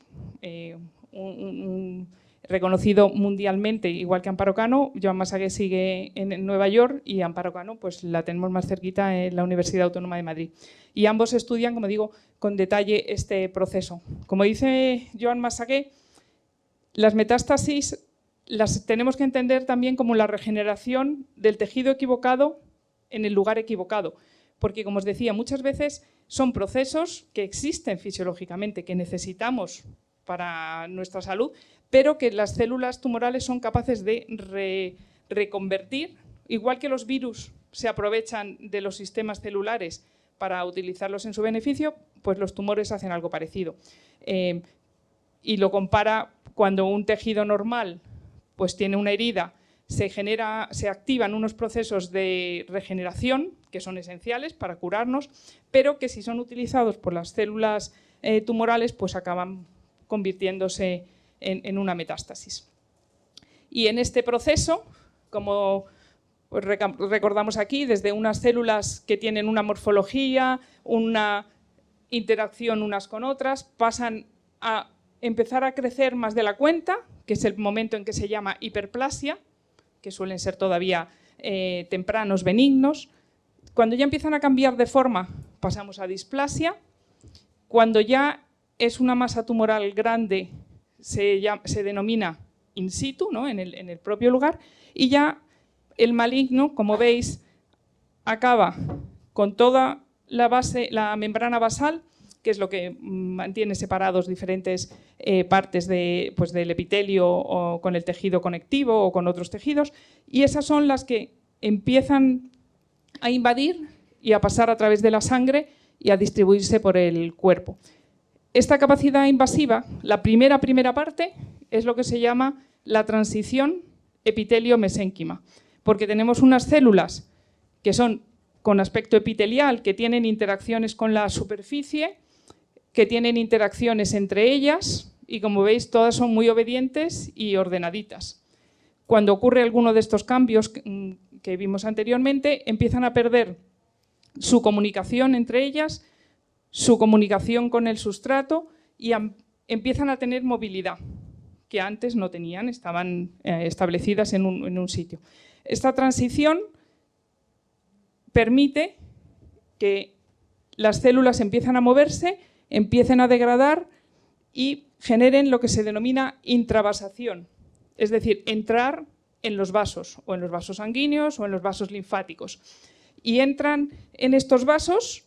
un reconocido mundialmente, igual que Amparo Cano. Joan Massagué sigue en Nueva York y Amparo Cano pues la tenemos más cerquita en la Universidad Autónoma de Madrid. Y ambos estudian, como digo, con detalle este proceso. Como dice Joan Massagué, las metástasis las tenemos que entender también como la regeneración del tejido equivocado en el lugar equivocado, porque, como os decía, muchas veces son procesos que existen fisiológicamente, que necesitamos para nuestra salud, pero que las células tumorales son capaces de reconvertir, igual que los virus se aprovechan de los sistemas celulares para utilizarlos en su beneficio, pues los tumores hacen algo parecido. y lo compara cuando un tejido normal pues tiene una herida, se activan unos procesos de regeneración que son esenciales para curarnos, pero que si son utilizados por las células tumorales pues acaban convirtiéndose en una metástasis. Y en este proceso, como pues recordamos aquí, desde unas células que tienen una morfología, una interacción unas con otras, pasan a empezar a crecer más de la cuenta, que es el momento en que se llama hiperplasia, que suelen ser todavía tempranos, benignos. Cuando ya empiezan a cambiar de forma, pasamos a displasia. Cuando ya es una masa tumoral grande, se denomina in situ, ¿no? en el propio lugar, y ya el maligno, como veis, acaba con toda la membrana basal, que es lo que mantiene separados diferentes partes del epitelio o con el tejido conectivo o con otros tejidos, y esas son las que empiezan a invadir y a pasar a través de la sangre y a distribuirse por el cuerpo. Esta capacidad invasiva, la primera parte, es lo que se llama la transición epitelio-mesénquima, porque tenemos unas células que son con aspecto epitelial, que tienen interacciones con la superficie, que tienen interacciones entre ellas y, como veis, todas son muy obedientes y ordenaditas. Cuando ocurre alguno de estos cambios que vimos anteriormente, empiezan a perder su comunicación entre ellas, su comunicación con el sustrato y empiezan a tener movilidad, que antes no tenían, estaban establecidas en un sitio. Esta transición permite que las células empiezan a moverse, empiecen a degradar y generen lo que se denomina intravasación, es decir, entrar en los vasos, o en los vasos sanguíneos o en los vasos linfáticos. Y entran en estos vasos,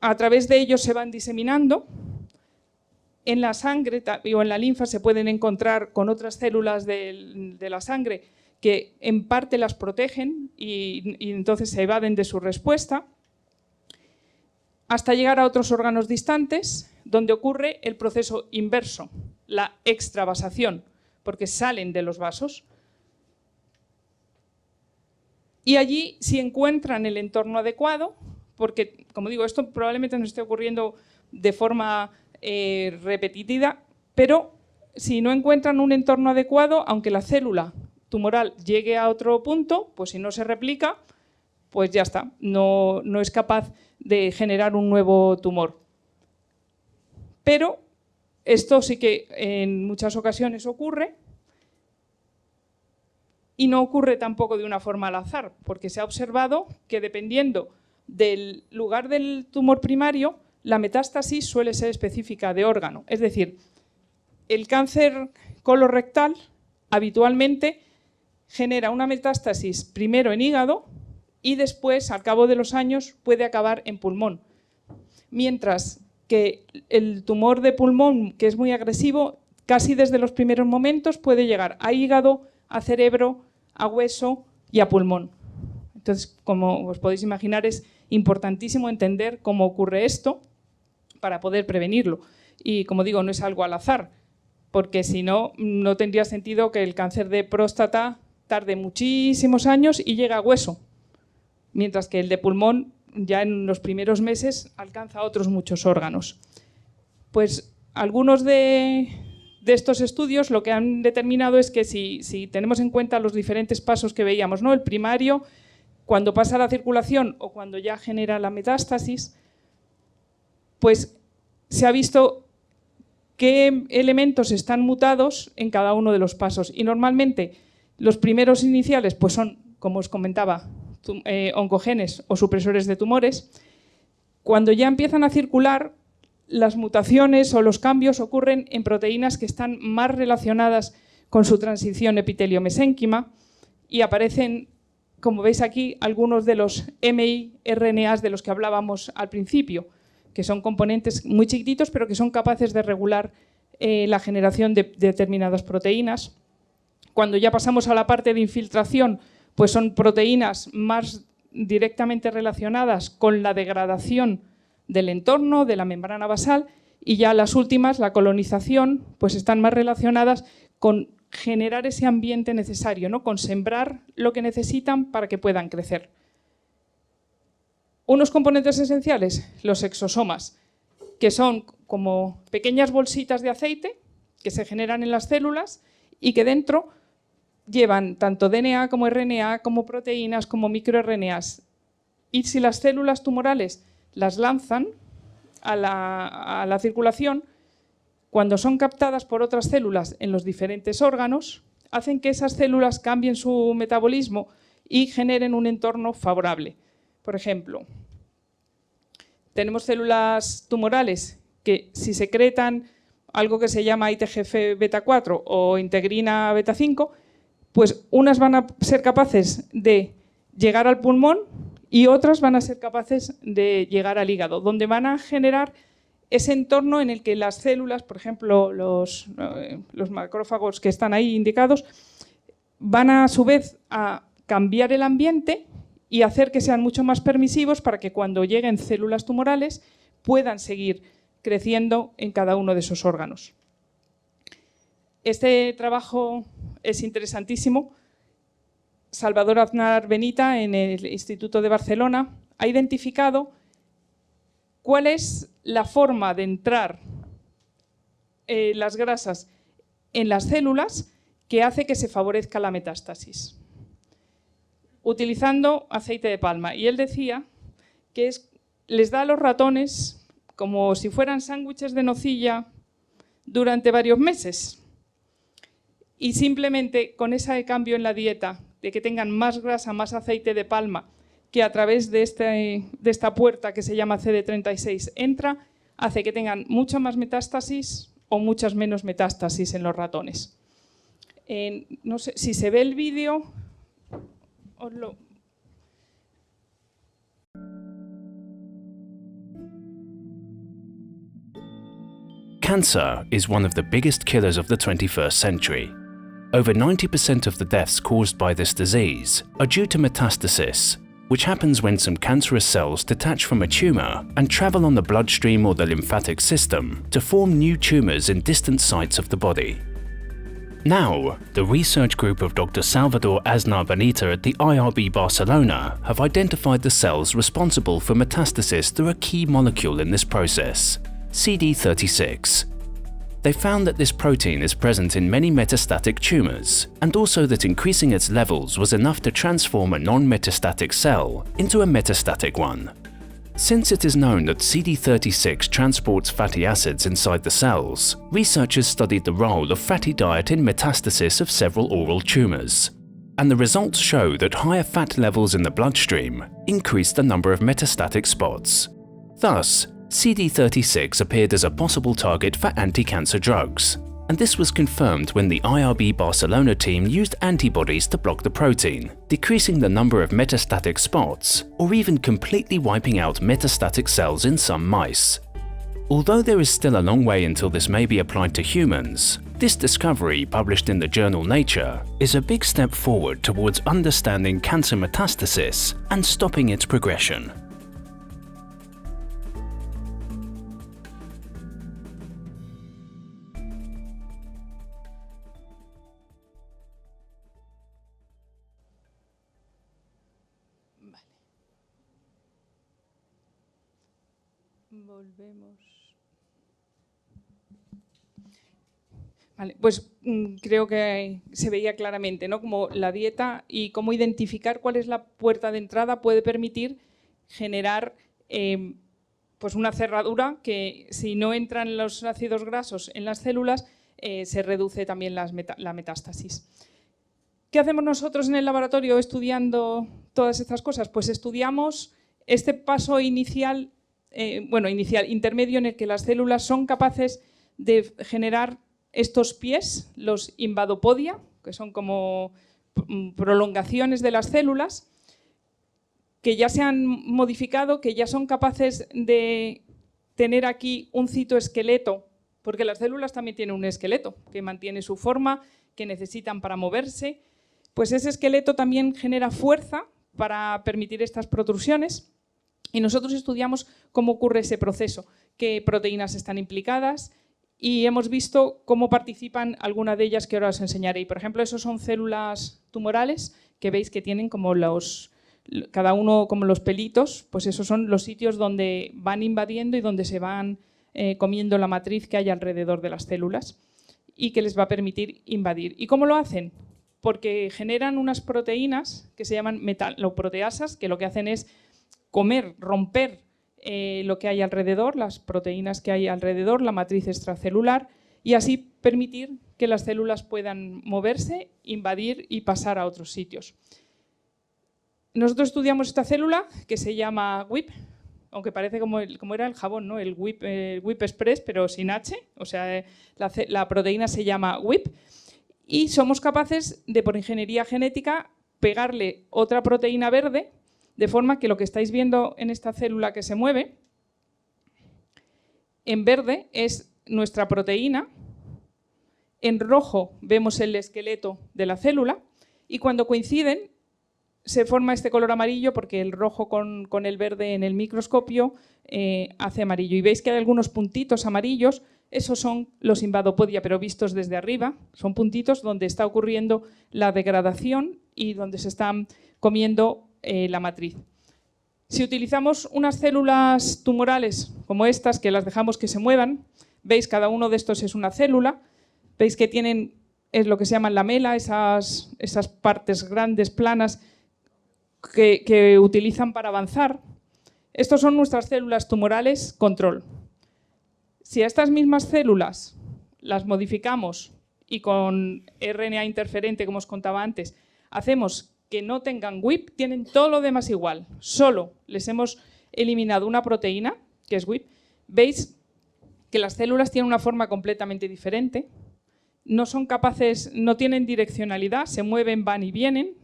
a través de ellos se van diseminando. En la sangre o en la linfa se pueden encontrar con otras células de la sangre que en parte las protegen y entonces se evaden de su respuesta, hasta llegar a otros órganos distantes, donde ocurre el proceso inverso, la extravasación, porque salen de los vasos. Y allí, si encuentran el entorno adecuado, porque, como digo, esto probablemente nos esté ocurriendo de forma repetitiva, pero si no encuentran un entorno adecuado, aunque la célula tumoral llegue a otro punto, pues si no se replica, pues ya está, no es capaz de generar un nuevo tumor. Pero esto sí que en muchas ocasiones ocurre, y no ocurre tampoco de una forma al azar, porque se ha observado que dependiendo del lugar del tumor primario, la metástasis suele ser específica de órgano. Es decir, el cáncer colorectal habitualmente genera una metástasis primero en hígado y después, al cabo de los años, puede acabar en pulmón. Mientras que el tumor de pulmón, que es muy agresivo, casi desde los primeros momentos puede llegar a hígado, a cerebro, a hueso y a pulmón. Entonces, como os podéis imaginar, es importantísimo entender cómo ocurre esto para poder prevenirlo. Y, como digo, no es algo al azar, porque si no, no tendría sentido que el cáncer de próstata tarde muchísimos años y llega a hueso, mientras que el de pulmón ya en los primeros meses alcanza otros muchos órganos. Pues algunos de estos estudios lo que han determinado es que si tenemos en cuenta los diferentes pasos que veíamos, ¿no? El primario, cuando pasa la circulación o cuando ya genera la metástasis, pues se ha visto qué elementos están mutados en cada uno de los pasos. Y normalmente los primeros iniciales pues son, como os comentaba, oncogenes o supresores de tumores. Cuando ya empiezan a circular, las mutaciones o los cambios ocurren en proteínas que están más relacionadas con su transición epitelio-mesénquima y aparecen, como veis aquí, algunos de los miRNAs de los que hablábamos al principio, que son componentes muy chiquititos pero que son capaces de regular la generación de determinadas proteínas. Cuando ya pasamos a la parte de infiltración, pues son proteínas más directamente relacionadas con la degradación del entorno, de la membrana basal, Y ya las últimas, la colonización, pues están más relacionadas con generar ese ambiente necesario, ¿no? Con sembrar lo que necesitan para que puedan crecer. Unos componentes esenciales, los exosomas, que son como pequeñas bolsitas de aceite que se generan en las células y que dentro llevan tanto DNA como RNA, como proteínas, como microRNAs. Y si las células tumorales las lanzan a la circulación, cuando son captadas por otras células en los diferentes órganos, hacen que esas células cambien su metabolismo y generen un entorno favorable. Por ejemplo, tenemos células tumorales que si secretan algo que se llama ITGF beta-4 o integrina beta-5, pues unas van a ser capaces de llegar al pulmón y otras van a ser capaces de llegar al hígado, donde van a generar ese entorno en el que las células, por ejemplo, los macrófagos que están ahí indicados, van a su vez a cambiar el ambiente y hacer que sean mucho más permisivos para que cuando lleguen células tumorales puedan seguir creciendo en cada uno de esos órganos. Este trabajo es interesantísimo. Salvador Aznar Benita, en el Instituto de Barcelona, ha identificado cuál es la forma de entrar las grasas en las células que hace que se favorezca la metástasis, utilizando aceite de palma. Y él decía que les da a los ratones como si fueran sándwiches de nocilla durante varios meses. Y simplemente con ese cambio en la dieta, de que tengan más grasa, más aceite de palma, que a través de esta puerta que se llama CD36 entra, hace que tengan mucha más metástasis o muchas menos metástasis en los ratones. No sé si se ve el vídeo. Cancer is one of the biggest killers of the 21st century. Over 90% of the deaths caused by this disease are due to metastasis, which happens when some cancerous cells detach from a tumor and travel on the bloodstream or the lymphatic system to form new tumors in distant sites of the body. Now, the research group of Dr. Salvador Aznar Benita at the IRB Barcelona have identified the cells responsible for metastasis through a key molecule in this process, CD36. They found that this protein is present in many metastatic tumors, and also that increasing its levels was enough to transform a non-metastatic cell into a metastatic one. Since it is known that CD36 transports fatty acids inside the cells, researchers studied the role of fatty diet in metastasis of several oral tumors. And the results show that higher fat levels in the bloodstream increase the number of metastatic spots. Thus, CD36 appeared as a possible target for anti-cancer drugs, and this was confirmed when the IRB Barcelona team used antibodies to block the protein, decreasing the number of metastatic spots, or even completely wiping out metastatic cells in some mice. Although there is still a long way until this may be applied to humans, this discovery, published in the journal Nature, is a big step forward towards understanding cancer metastasis and stopping its progression. Volvemos. Vale, pues creo que se veía claramente, ¿no? Como la dieta y cómo identificar cuál es la puerta de entrada puede permitir generar pues una cerradura que, si no entran los ácidos grasos en las células, se reduce también la metástasis. ¿Qué hacemos nosotros en el laboratorio estudiando todas estas cosas? Pues estudiamos este paso inicial, intermedio, en el que las células son capaces de generar estos pies, los invadopodia, que son como prolongaciones de las células, que ya se han modificado, que ya son capaces de tener aquí un citoesqueleto, porque las células también tienen un esqueleto que mantiene su forma, que necesitan para moverse. Pues ese esqueleto también genera fuerza para permitir estas protrusiones. Y nosotros estudiamos cómo ocurre ese proceso, qué proteínas están implicadas y hemos visto cómo participan algunas de ellas que ahora os enseñaré. Por ejemplo, esos son células tumorales que veis que tienen como cada uno como los pelitos, pues esos son los sitios donde van invadiendo y donde se van comiendo la matriz que hay alrededor de las células y que les va a permitir invadir. ¿Y cómo lo hacen? Porque generan unas proteínas que se llaman metaloproteasas, que lo que hacen es romper lo que hay alrededor, las proteínas que hay alrededor, la matriz extracelular, y así permitir que las células puedan moverse, invadir y pasar a otros sitios. Nosotros estudiamos esta célula que se llama WIP, aunque parece como era el jabón, ¿no? El WIP Express, pero sin H, o sea, la proteína se llama WIP, y somos capaces de, por ingeniería genética, pegarle otra proteína verde, de forma que lo que estáis viendo en esta célula que se mueve, en verde es nuestra proteína, en rojo vemos el esqueleto de la célula y cuando coinciden se forma este color amarillo porque el rojo con el verde en el microscopio hace amarillo. Y veis que hay algunos puntitos amarillos, esos son los Invadopodia, pero vistos desde arriba. Son puntitos donde está ocurriendo la degradación y donde se están comiendo la matriz. Si utilizamos unas células tumorales como estas, que las dejamos que se muevan, veis cada uno de estos es una célula, veis que tienen es lo que se llaman lamela, esas partes grandes, planas, que utilizan para avanzar. Estos son nuestras células tumorales control. Si a estas mismas células las modificamos y con RNA interferente, como os contaba antes, hacemos que no tengan WIP, tienen todo lo demás igual. Solo les hemos eliminado una proteína, que es WIP. Veis que las células tienen una forma completamente diferente. No son capaces, no tienen direccionalidad, se mueven, van y vienen.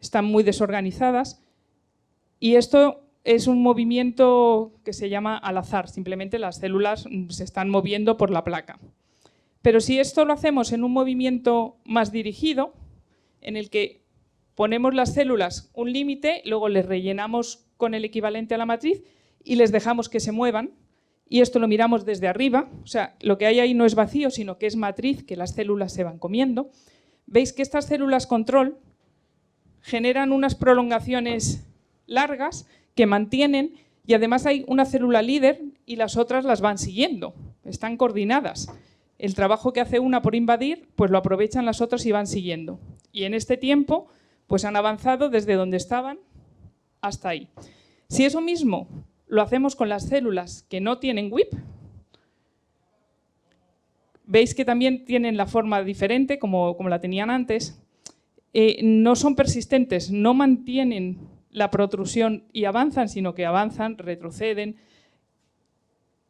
Están muy desorganizadas. Y esto es un movimiento que se llama al azar. Simplemente las células se están moviendo por la placa. Pero si esto lo hacemos en un movimiento más dirigido, en el que ponemos las células un límite, luego les rellenamos con el equivalente a la matriz y les dejamos que se muevan. Y esto lo miramos desde arriba, o sea, lo que hay ahí no es vacío, sino que es matriz que las células se van comiendo. Veis que estas células control generan unas prolongaciones largas que mantienen y además hay una célula líder y las otras las van siguiendo, están coordinadas. El trabajo que hace una por invadir, pues lo aprovechan las otras y van siguiendo. Y en este tiempo, pues han avanzado desde donde estaban hasta ahí. Si eso mismo lo hacemos con las células que no tienen WIP, veis que también tienen la forma diferente, como la tenían antes. No son persistentes, no mantienen la protrusión y avanzan, sino que avanzan, retroceden,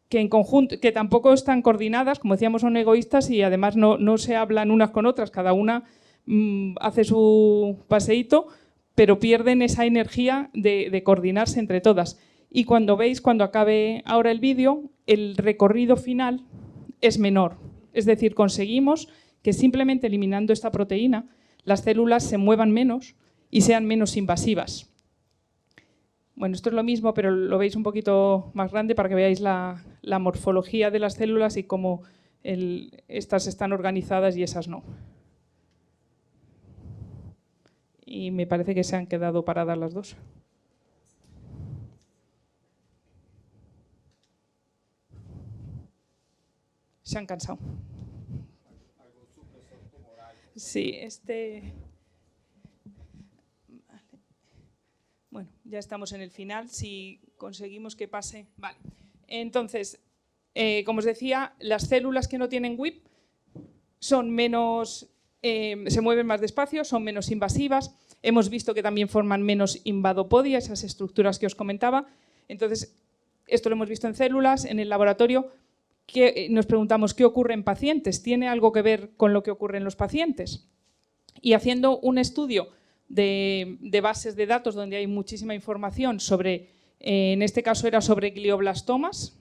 que en conjunto, que tampoco están coordinadas, como decíamos, son egoístas y además no se hablan unas con otras, cada una hace su paseíto, pero pierden esa energía de coordinarse entre todas. Y cuando acabe ahora el vídeo, el recorrido final es menor. Es decir, conseguimos que simplemente eliminando esta proteína, las células se muevan menos y sean menos invasivas. Bueno, esto es lo mismo, pero lo veis un poquito más grande para que veáis la morfología de las células y cómo estas están organizadas y esas no. Y me parece que se han quedado paradas las dos. Se han cansado. Sí, Vale. Bueno, ya estamos en el final. Si conseguimos que pase... Vale. Entonces, como os decía, las células que no tienen WIP son menos... se mueven más despacio, son menos invasivas. Hemos visto que también forman menos invadopodia, esas estructuras que os comentaba. Entonces, esto lo hemos visto en células, en el laboratorio. Nos preguntamos qué ocurre en pacientes. ¿Tiene algo que ver con lo que ocurre en los pacientes? Y haciendo un estudio de bases de datos donde hay muchísima información sobre, en este caso era sobre glioblastomas,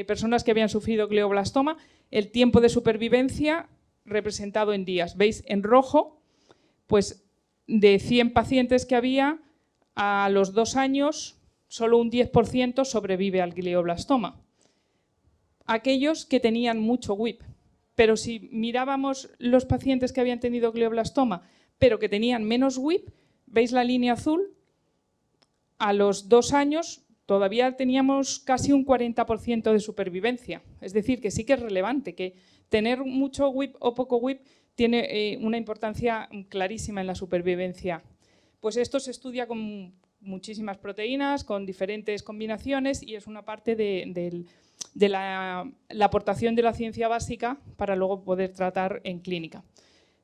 personas que habían sufrido glioblastoma, el tiempo de supervivencia representado en días. ¿Veis? En rojo, pues de 100 pacientes que había, a los 2 años solo un 10% sobrevive al glioblastoma. Aquellos que tenían mucho WIP. Pero si mirábamos los pacientes que habían tenido glioblastoma, pero que tenían menos WIP, ¿veis la línea azul? A los 2 años todavía teníamos casi un 40% de supervivencia. Es decir, que sí que es relevante, que tener mucho WIP o poco WIP tiene una importancia clarísima en la supervivencia. Pues esto se estudia con muchísimas proteínas, con diferentes combinaciones y es una parte de la aportación de la ciencia básica para luego poder tratar en clínica.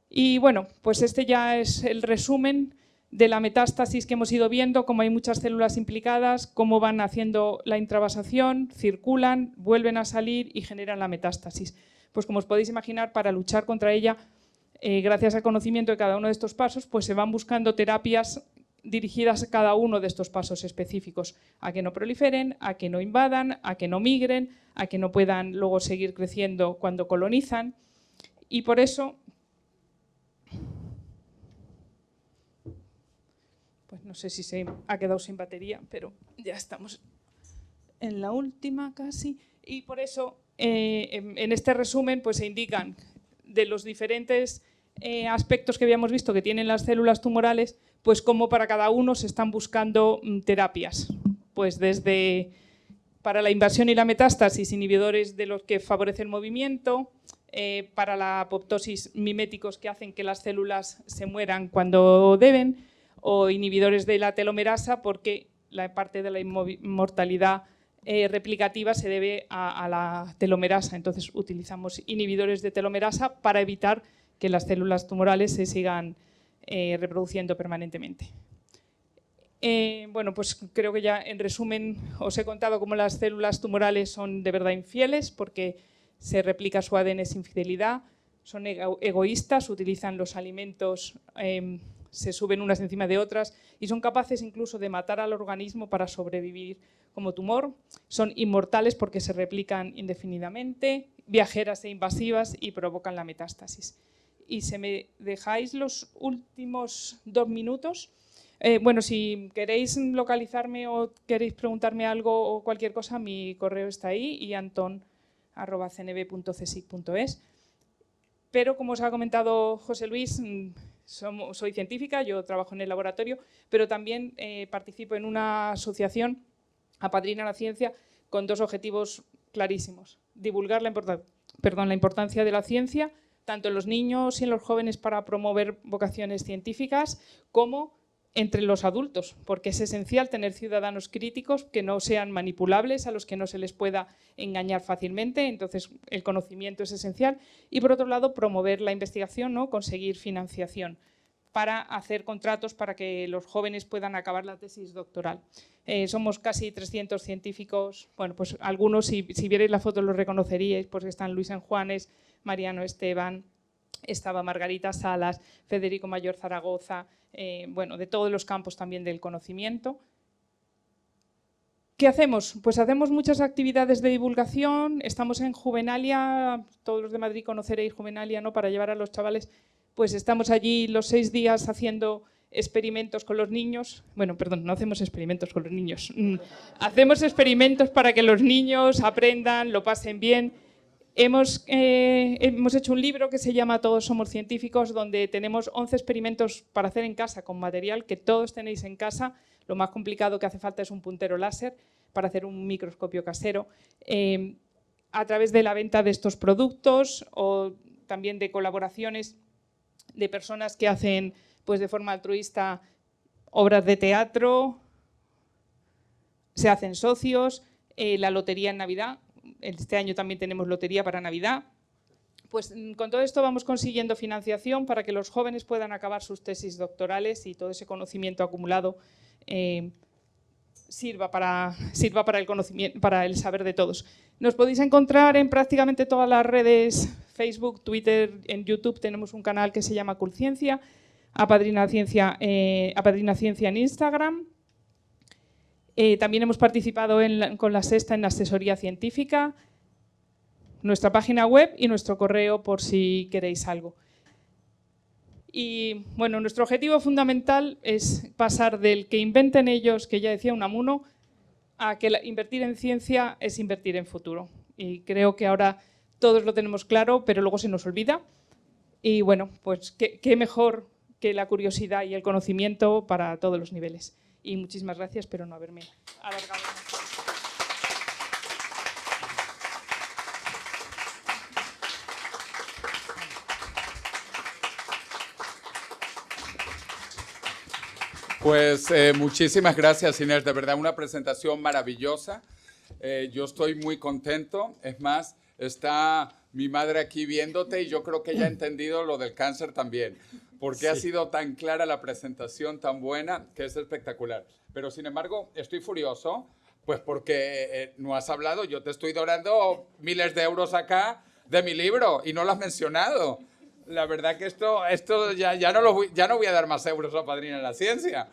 Y bueno, pues este ya es el resumen de la metástasis que hemos ido viendo, cómo hay muchas células implicadas, cómo van haciendo la intravasación, circulan, vuelven a salir y generan la metástasis. Pues como os podéis imaginar, para luchar contra ella, gracias al conocimiento de cada uno de estos pasos, pues se van buscando terapias dirigidas a cada uno de estos pasos específicos, a que no proliferen, a que no invadan, a que no migren, a que no puedan luego seguir creciendo cuando colonizan. Y por eso, pues no sé si se ha quedado sin batería, pero ya estamos en la última casi. Y por eso, en este resumen, pues se indican de los diferentes aspectos que habíamos visto que tienen las células tumorales, pues cómo para cada uno se están buscando terapias. Pues desde para la invasión y la metástasis, inhibidores de los que favorecen el movimiento, para la apoptosis, miméticos que hacen que las células se mueran cuando deben, o inhibidores de la telomerasa, porque la parte de la inmortalidad replicativa se debe a la telomerasa. Entonces utilizamos inhibidores de telomerasa para evitar que las células tumorales se sigan reproduciendo permanentemente. Bueno, pues creo que ya en resumen os he contado cómo las células tumorales son de verdad infieles porque se replica su ADN sin fidelidad, son egoístas, utilizan los alimentos, se suben unas encima de otras y son capaces incluso de matar al organismo para sobrevivir como tumor. Son inmortales porque se replican indefinidamente, viajeras e invasivas y provocan la metástasis. Y si me dejáis los últimos 2 minutos, bueno, si queréis localizarme o queréis preguntarme algo o cualquier cosa, mi correo está ahí, ianton@cnb.csic.es. Pero como os ha comentado José Luis, soy científica, yo trabajo en el laboratorio, pero también participo en una asociación, Apadrina la Ciencia, con 2 objetivos clarísimos. Divulgar la importancia de la ciencia, tanto en los niños y en los jóvenes para promover vocaciones científicas, como entre los adultos, porque es esencial tener ciudadanos críticos que no sean manipulables, a los que no se les pueda engañar fácilmente, entonces el conocimiento es esencial. Y por otro lado, promover la investigación, ¿no? Conseguir financiación para hacer contratos para que los jóvenes puedan acabar la tesis doctoral. Somos casi 300 científicos, bueno, pues algunos, si vierais la foto los reconoceríais, porque están Luis Enjuanes, Mariano Esteban, estaba Margarita Salas, Federico Mayor Zaragoza, bueno, de todos los campos también del conocimiento. ¿Qué hacemos? Pues hacemos muchas actividades de divulgación, estamos en Juvenalia, todos los de Madrid conoceréis Juvenalia, ¿no? Para llevar a los chavales, pues estamos allí los 6 días haciendo experimentos con los niños. Bueno, perdón, no hacemos experimentos con los niños, hacemos experimentos para que los niños aprendan, lo pasen bien. Hemos hecho un libro que se llama Todos somos científicos, donde tenemos 11 experimentos para hacer en casa con material que todos tenéis en casa. Lo más complicado que hace falta es un puntero láser para hacer un microscopio casero. A través de la venta de estos productos o también de colaboraciones de personas que hacen pues, de forma altruista obras de teatro, se hacen socios, la lotería en Navidad. Este año también tenemos lotería para Navidad. Pues con todo esto vamos consiguiendo financiación para que los jóvenes puedan acabar sus tesis doctorales y todo ese conocimiento acumulado sirva para el conocimiento, para el saber de todos. Nos podéis encontrar en prácticamente todas las redes, Facebook, Twitter, en YouTube tenemos un canal que se llama Culciencia, Apadrina Ciencia en Instagram. También hemos participado con la Sexta en asesoría científica, nuestra página web y nuestro correo por si queréis algo. Y bueno, nuestro objetivo fundamental es pasar del que inventen ellos, que ya decía Unamuno, a que invertir en ciencia es invertir en futuro. Y creo que ahora todos lo tenemos claro, pero luego se nos olvida. Y bueno, pues qué mejor que la curiosidad y el conocimiento para todos los niveles. Y muchísimas gracias, espero no haberme alargado mucho. Pues muchísimas gracias, Inés. De verdad, una presentación maravillosa. Yo estoy muy contento. Es más, está mi madre aquí viéndote y yo creo que ella ha entendido lo del cáncer también, porque sí, ha sido tan clara la presentación, tan buena, que es espectacular. Pero, sin embargo, estoy furioso, pues porque no has hablado. Yo te estoy donando miles de euros acá de mi libro y no lo has mencionado. La verdad que esto ya no voy a dar más euros a Padrina en la Ciencia.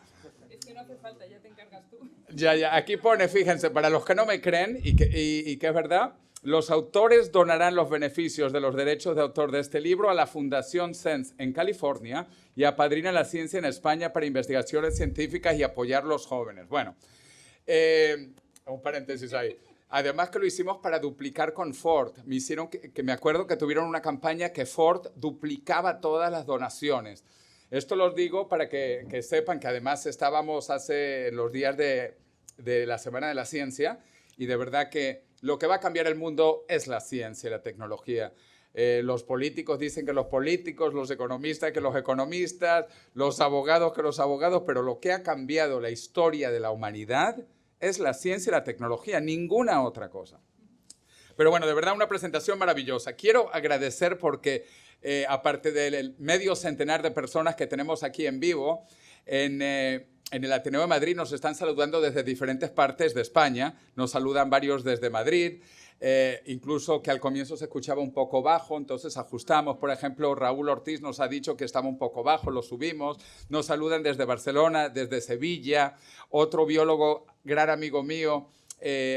Es que no hace falta, ya te encargas tú. Ya. Aquí pone, fíjense, para los que no me creen y que es verdad, los autores donarán los beneficios de los derechos de autor de este libro a la Fundación SENS en California y a Padrina en la Ciencia en España para investigaciones científicas y apoyar a los jóvenes. Bueno, un paréntesis ahí. Además que lo hicimos para duplicar con Ford. Me hicieron que me acuerdo que tuvieron una campaña que Ford duplicaba todas las donaciones. Esto los digo para que sepan que además estábamos hace los días de la Semana de la Ciencia y de verdad que lo que va a cambiar el mundo es la ciencia y la tecnología. Los políticos dicen que los políticos, los economistas que los economistas, los abogados que los abogados, pero lo que ha cambiado la historia de la humanidad es la ciencia y la tecnología, ninguna otra cosa. Pero bueno, de verdad una presentación maravillosa. Quiero agradecer porque, aparte del medio centenar de personas que tenemos aquí en vivo, en el Ateneo de Madrid nos están saludando desde diferentes partes de España. Nos saludan varios desde Madrid, incluso que al comienzo se escuchaba un poco bajo, entonces ajustamos. Por ejemplo, Raúl Ortiz nos ha dicho que estaba un poco bajo, lo subimos. Nos saludan desde Barcelona, desde Sevilla. Otro biólogo, gran amigo mío,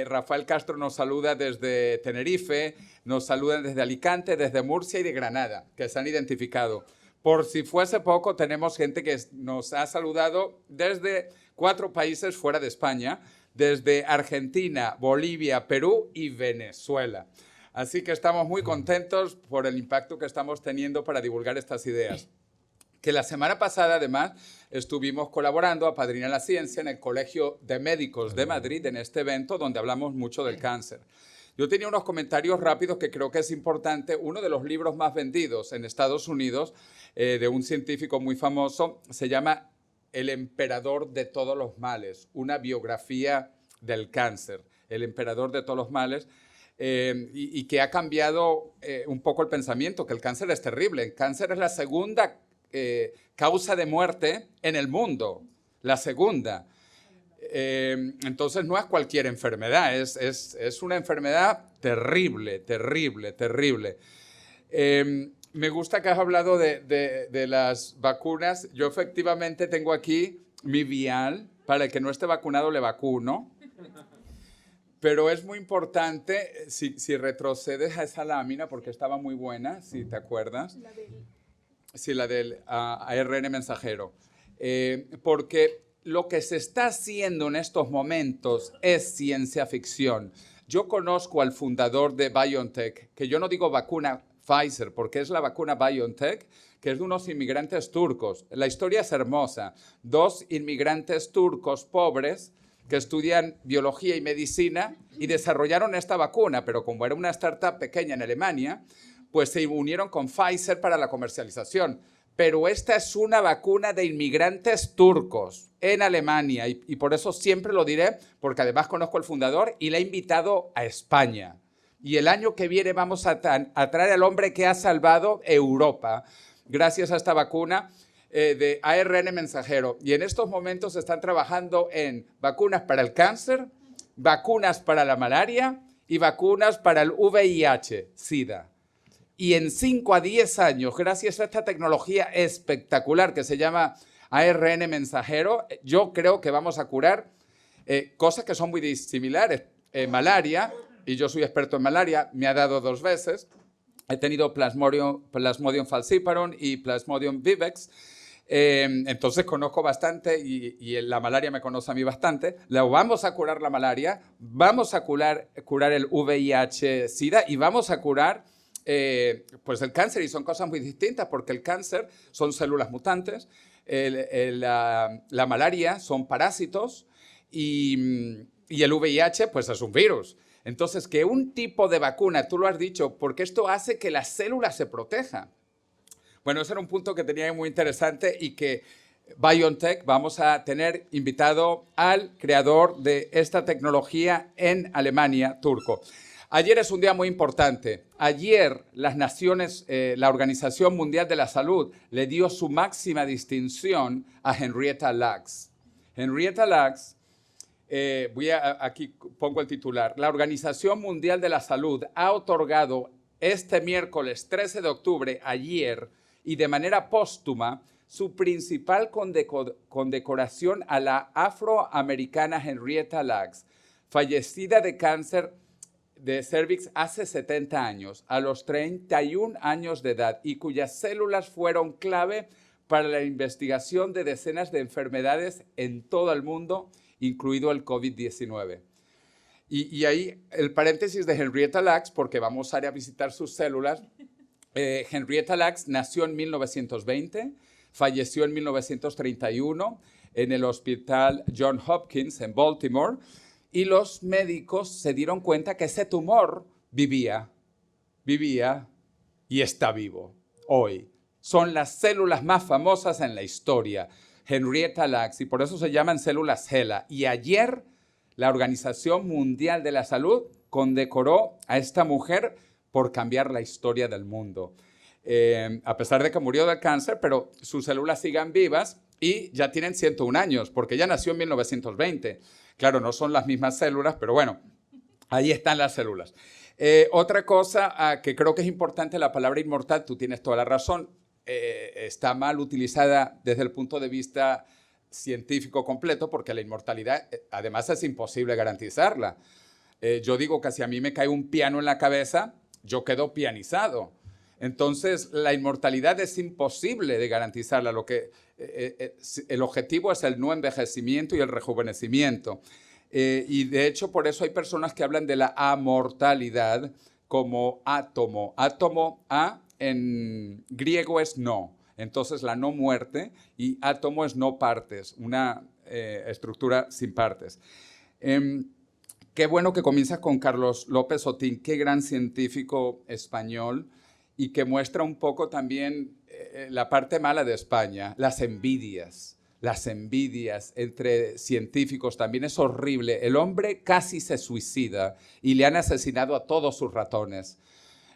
Rafael Castro, nos saluda desde Tenerife. Nos saludan desde Alicante, desde Murcia y de Granada, que se han identificado. Por si fuese poco, tenemos gente que nos ha saludado desde 4 países fuera de España, desde Argentina, Bolivia, Perú y Venezuela. Así que estamos muy contentos por el impacto que estamos teniendo para divulgar estas ideas. Que la semana pasada, además, estuvimos colaborando a Padrina la Ciencia en el Colegio de Médicos de Madrid, en este evento donde hablamos mucho del cáncer. Yo tenía unos comentarios rápidos que creo que es importante. Uno de los libros más vendidos en Estados Unidos, de un científico muy famoso, se llama El emperador de todos los males, una biografía del cáncer, el emperador de todos los males, y que ha cambiado un poco el pensamiento, que el cáncer es terrible. El cáncer es la segunda causa de muerte en el mundo, la segunda. Entonces no es cualquier enfermedad, es una enfermedad terrible, terrible, terrible. Me gusta que has hablado de las vacunas. Yo efectivamente tengo aquí mi vial, para el que no esté vacunado le vacuno. Pero es muy importante, si retrocedes a esa lámina, porque estaba muy buena, si te acuerdas. Sí, la del ARN mensajero. Porque lo que se está haciendo en estos momentos es ciencia ficción. Yo conozco al fundador de BioNTech, que yo no digo vacuna Pfizer, porque es la vacuna BioNTech, que es de unos inmigrantes turcos. La historia es hermosa. 2 inmigrantes turcos pobres que estudian biología y medicina y desarrollaron esta vacuna, pero como era una startup pequeña en Alemania, pues se unieron con Pfizer para la comercialización. Pero esta es una vacuna de inmigrantes turcos en Alemania y por eso siempre lo diré, porque además conozco al fundador y le he invitado a España. Y el año que viene vamos a traer al hombre que ha salvado Europa gracias a esta vacuna de ARN mensajero. Y en estos momentos están trabajando en vacunas para el cáncer, vacunas para la malaria y vacunas para el VIH, SIDA. Y en 5 a 10 años, gracias a esta tecnología espectacular que se llama ARN mensajero, yo creo que vamos a curar cosas que son muy similares. Malaria, y yo soy experto en malaria, me ha dado 2 veces. He tenido Plasmodium falciparum y Plasmodium vivax. Entonces conozco bastante y la malaria me conoce a mí bastante. Vamos a curar la malaria, vamos a curar el VIH-Sida y vamos a curar pues el cáncer, y son cosas muy distintas porque el cáncer son células mutantes, la malaria son parásitos y el VIH pues es un virus. Entonces, que un tipo de vacuna, tú lo has dicho, porque esto hace que las células se protejan. Bueno, ese era un punto que tenía muy interesante y que BioNTech vamos a tener invitado al creador de esta tecnología en Alemania, turco. Ayer es un día muy importante. Ayer las naciones, la Organización Mundial de la Salud le dio su máxima distinción a Henrietta Lacks. Henrietta Lacks, aquí pongo el titular. La Organización Mundial de la Salud ha otorgado este miércoles 13 de octubre, ayer, y de manera póstuma, su principal condecoración a la afroamericana Henrietta Lacks, fallecida de cáncer de cervix hace 70 años, a los 31 años de edad, y cuyas células fueron clave para la investigación de decenas de enfermedades en todo el mundo, incluido el COVID-19. Y ahí el paréntesis de Henrietta Lacks, porque vamos a ir a visitar sus células. Henrietta Lacks nació en 1920, falleció en 1931 en el Hospital Johns Hopkins en Baltimore, y los médicos se dieron cuenta que ese tumor vivía y está vivo hoy. Son las células más famosas en la historia, Henrietta Lacks, y por eso se llaman células HeLa. Y ayer la Organización Mundial de la Salud condecoró a esta mujer por cambiar la historia del mundo. A pesar de que murió de cáncer, pero sus células siguen vivas y ya tienen 101 años, porque ella nació en 1920. Claro, no son las mismas células, pero bueno, ahí están las células. Otra cosa que creo que es importante, la palabra inmortal, tú tienes toda la razón, está mal utilizada desde el punto de vista científico completo, porque la inmortalidad, además, es imposible garantizarla. Yo digo que si a mí me cae un piano en la cabeza, yo quedo pianizado. Entonces, la inmortalidad es imposible de garantizarla. El objetivo es el no envejecimiento y el rejuvenecimiento. Y de hecho, por eso hay personas que hablan de la amortalidad como átomo. Átomo, en griego es no. Entonces, la no muerte, y átomo es no partes, una estructura sin partes. Qué bueno que comienzas con Carlos López Otín, qué gran científico español, y que muestra un poco también la parte mala de España, las envidias entre científicos también es horrible. El hombre casi se suicida y le han asesinado a todos sus ratones.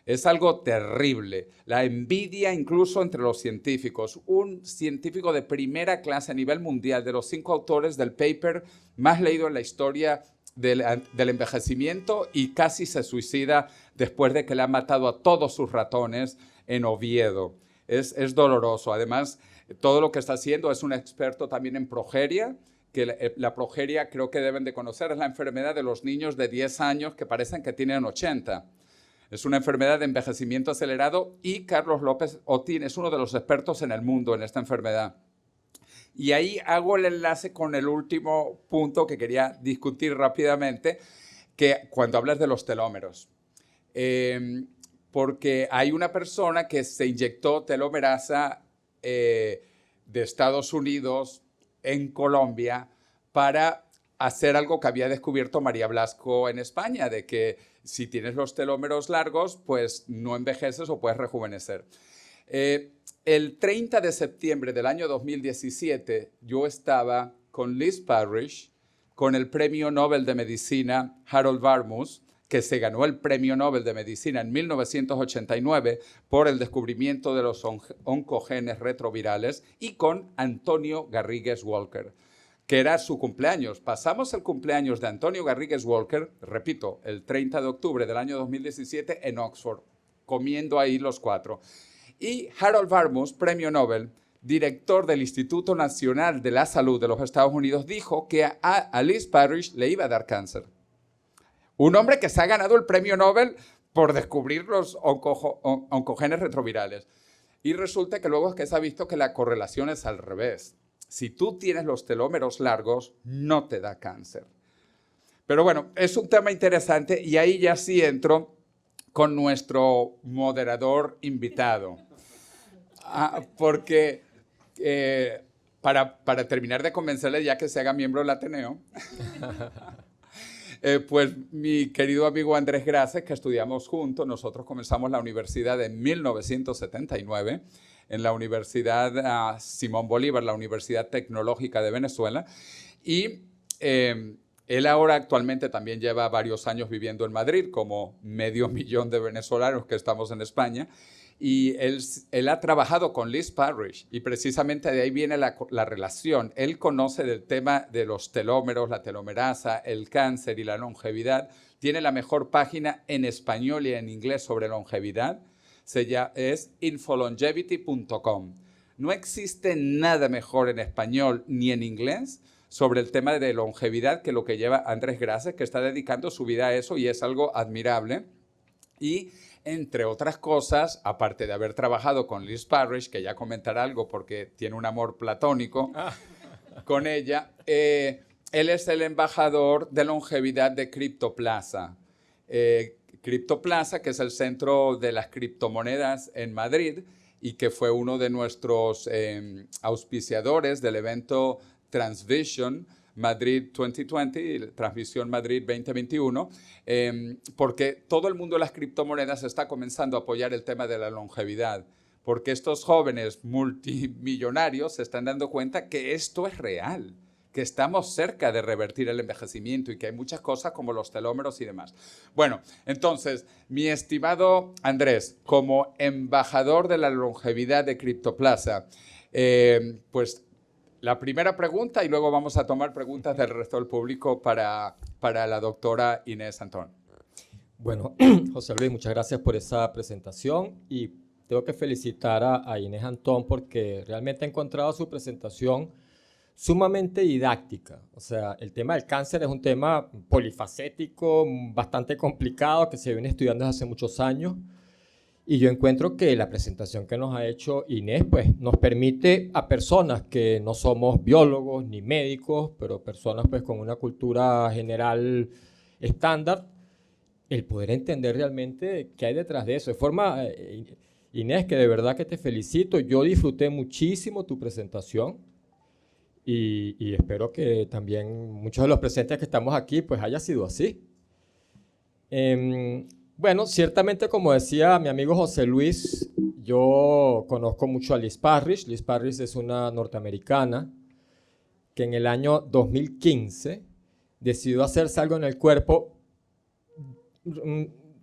Es algo terrible. La envidia incluso entre los científicos. Un científico de primera clase a nivel mundial, de los 5 autores del paper más leído en la historia del envejecimiento, y casi se suicida después de que le han matado a todos sus ratones en Oviedo. Es doloroso. Además, todo lo que está haciendo, es un experto también en progeria, que la progeria creo que deben de conocer, es la enfermedad de los niños de 10 años que parecen que tienen 80. Es una enfermedad de envejecimiento acelerado, y Carlos López Otín es uno de los expertos en el mundo en esta enfermedad. Y ahí hago el enlace con el último punto que quería discutir rápidamente, que cuando hablas de los telómeros. Porque hay una persona que se inyectó telomerasa de Estados Unidos en Colombia para hacer algo que había descubierto María Blasco en España, de que si tienes los telómeros largos, pues no envejeces o puedes rejuvenecer. El 30 de septiembre del año 2017, yo estaba con Liz Parrish, con el Premio Nobel de Medicina Harold Varmus, que se ganó el Premio Nobel de Medicina en 1989 por el descubrimiento de los oncogenes retrovirales, y con Antonio Garrigues Walker, que era su cumpleaños. Pasamos el cumpleaños de Antonio Garrigues Walker, repito, el 30 de octubre del año 2017 en Oxford, comiendo ahí los 4. Y Harold Varmus, Premio Nobel, director del Instituto Nacional de la Salud de los Estados Unidos, dijo que a Liz Parrish le iba a dar cáncer. Un hombre que se ha ganado el Premio Nobel por descubrir los oncogenes retrovirales. Y resulta que luego es que se ha visto que la correlación es al revés. Si tú tienes los telómeros largos, no te da cáncer. Pero bueno, es un tema interesante y ahí ya sí entro con nuestro moderador invitado. Porque para terminar de convencerle ya que se haga miembro del Ateneo, pues mi querido amigo Andrés Graces, que estudiamos juntos, nosotros comenzamos la universidad en 1979, en la Universidad Simón Bolívar, la Universidad Tecnológica de Venezuela, y él ahora actualmente también lleva varios años viviendo en Madrid, como 500,000 de venezolanos que estamos en España, y él ha trabajado con Liz Parrish y precisamente de ahí viene la relación. Él conoce del tema de los telómeros, la telomerasa, el cáncer y la longevidad. Tiene la mejor página en español y en inglés sobre longevidad. Es infolongevity.com. No existe nada mejor en español ni en inglés sobre el tema de longevidad que lo que lleva Andrés Graces, que está dedicando su vida a eso y es algo admirable. Y entre otras cosas, aparte de haber trabajado con Liz Parrish, que ya comentará algo porque tiene un amor platónico con ella, él es el embajador de longevidad de Criptoplaza. Criptoplaza, que es el centro de las criptomonedas en Madrid y que fue uno de nuestros auspiciadores del evento Transvision Madrid 2020, Transmisión Madrid 2021, porque todo el mundo de las criptomonedas está comenzando a apoyar el tema de la longevidad, porque estos jóvenes multimillonarios se están dando cuenta que esto es real, que estamos cerca de revertir el envejecimiento y que hay muchas cosas como los telómeros y demás. Bueno, entonces, mi estimado Andrés, como embajador de la longevidad de Criptoplaza, pues la primera pregunta y luego vamos a tomar preguntas del resto del público para la doctora Inés Antón. Bueno, José Luis, muchas gracias por esa presentación y tengo que felicitar a Inés Antón porque realmente he encontrado su presentación sumamente didáctica. O sea, el tema del cáncer es un tema polifacético, bastante complicado, que se viene estudiando desde hace muchos años. Y yo encuentro que la presentación que nos ha hecho Inés pues, nos permite a personas que no somos biólogos ni médicos, pero personas pues, con una cultura general estándar, el poder entender realmente qué hay detrás de eso. De forma, Inés, que de verdad que te felicito. Yo disfruté muchísimo tu presentación y espero que también muchos de los presentes que estamos aquí pues haya sido así. Bueno, ciertamente, como decía mi amigo José Luis, yo conozco mucho a Liz Parrish. Liz Parrish es una norteamericana que en el año 2015 decidió hacerse algo en el cuerpo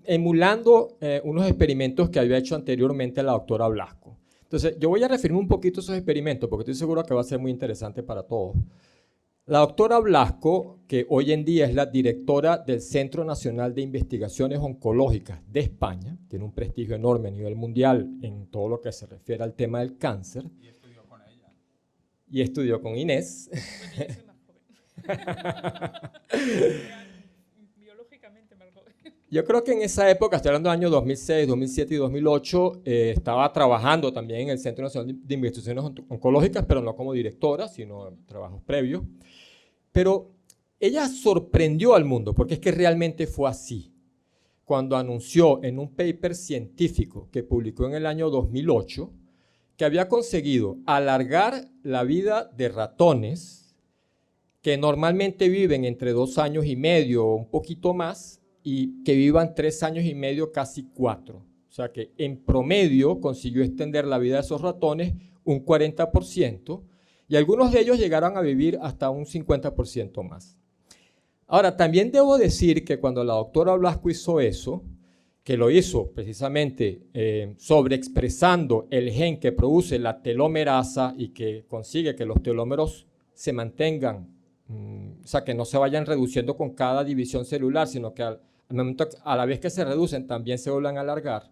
emulando unos experimentos que había hecho anteriormente la doctora Blasco. Entonces, yo voy a referirme un poquito a esos experimentos porque estoy seguro que va a ser muy interesante para todos. La doctora Blasco, que hoy en día es la directora del Centro Nacional de Investigaciones Oncológicas de España, tiene un prestigio enorme a nivel mundial en todo lo que se refiere al tema del cáncer. Y estudió con ella. Y estudió con Inés. Bueno, yo soy más joven. Biológicamente más joven. Yo creo que en esa época, estoy hablando de años 2006, 2007 y 2008, estaba trabajando también en el Centro Nacional de Investigaciones Oncológicas, pero no como directora, sino en trabajos previos. Pero ella sorprendió al mundo, porque es que realmente fue así. Cuando anunció en un paper científico que publicó en el año 2008 que había conseguido alargar la vida de ratones que normalmente viven entre 2 años y medio o un poquito más y que vivan 3 años y medio, casi 4. O sea que en promedio consiguió extender la vida de esos ratones un 40%. Y algunos de ellos llegaron a vivir hasta un 50% más. Ahora, también debo decir que cuando la doctora Blasco hizo eso, que lo hizo precisamente sobreexpresando el gen que produce la telomerasa y que consigue que los telómeros se mantengan, o sea, que no se vayan reduciendo con cada división celular, sino que al momento, a la vez que se reducen, también se vuelvan a alargar.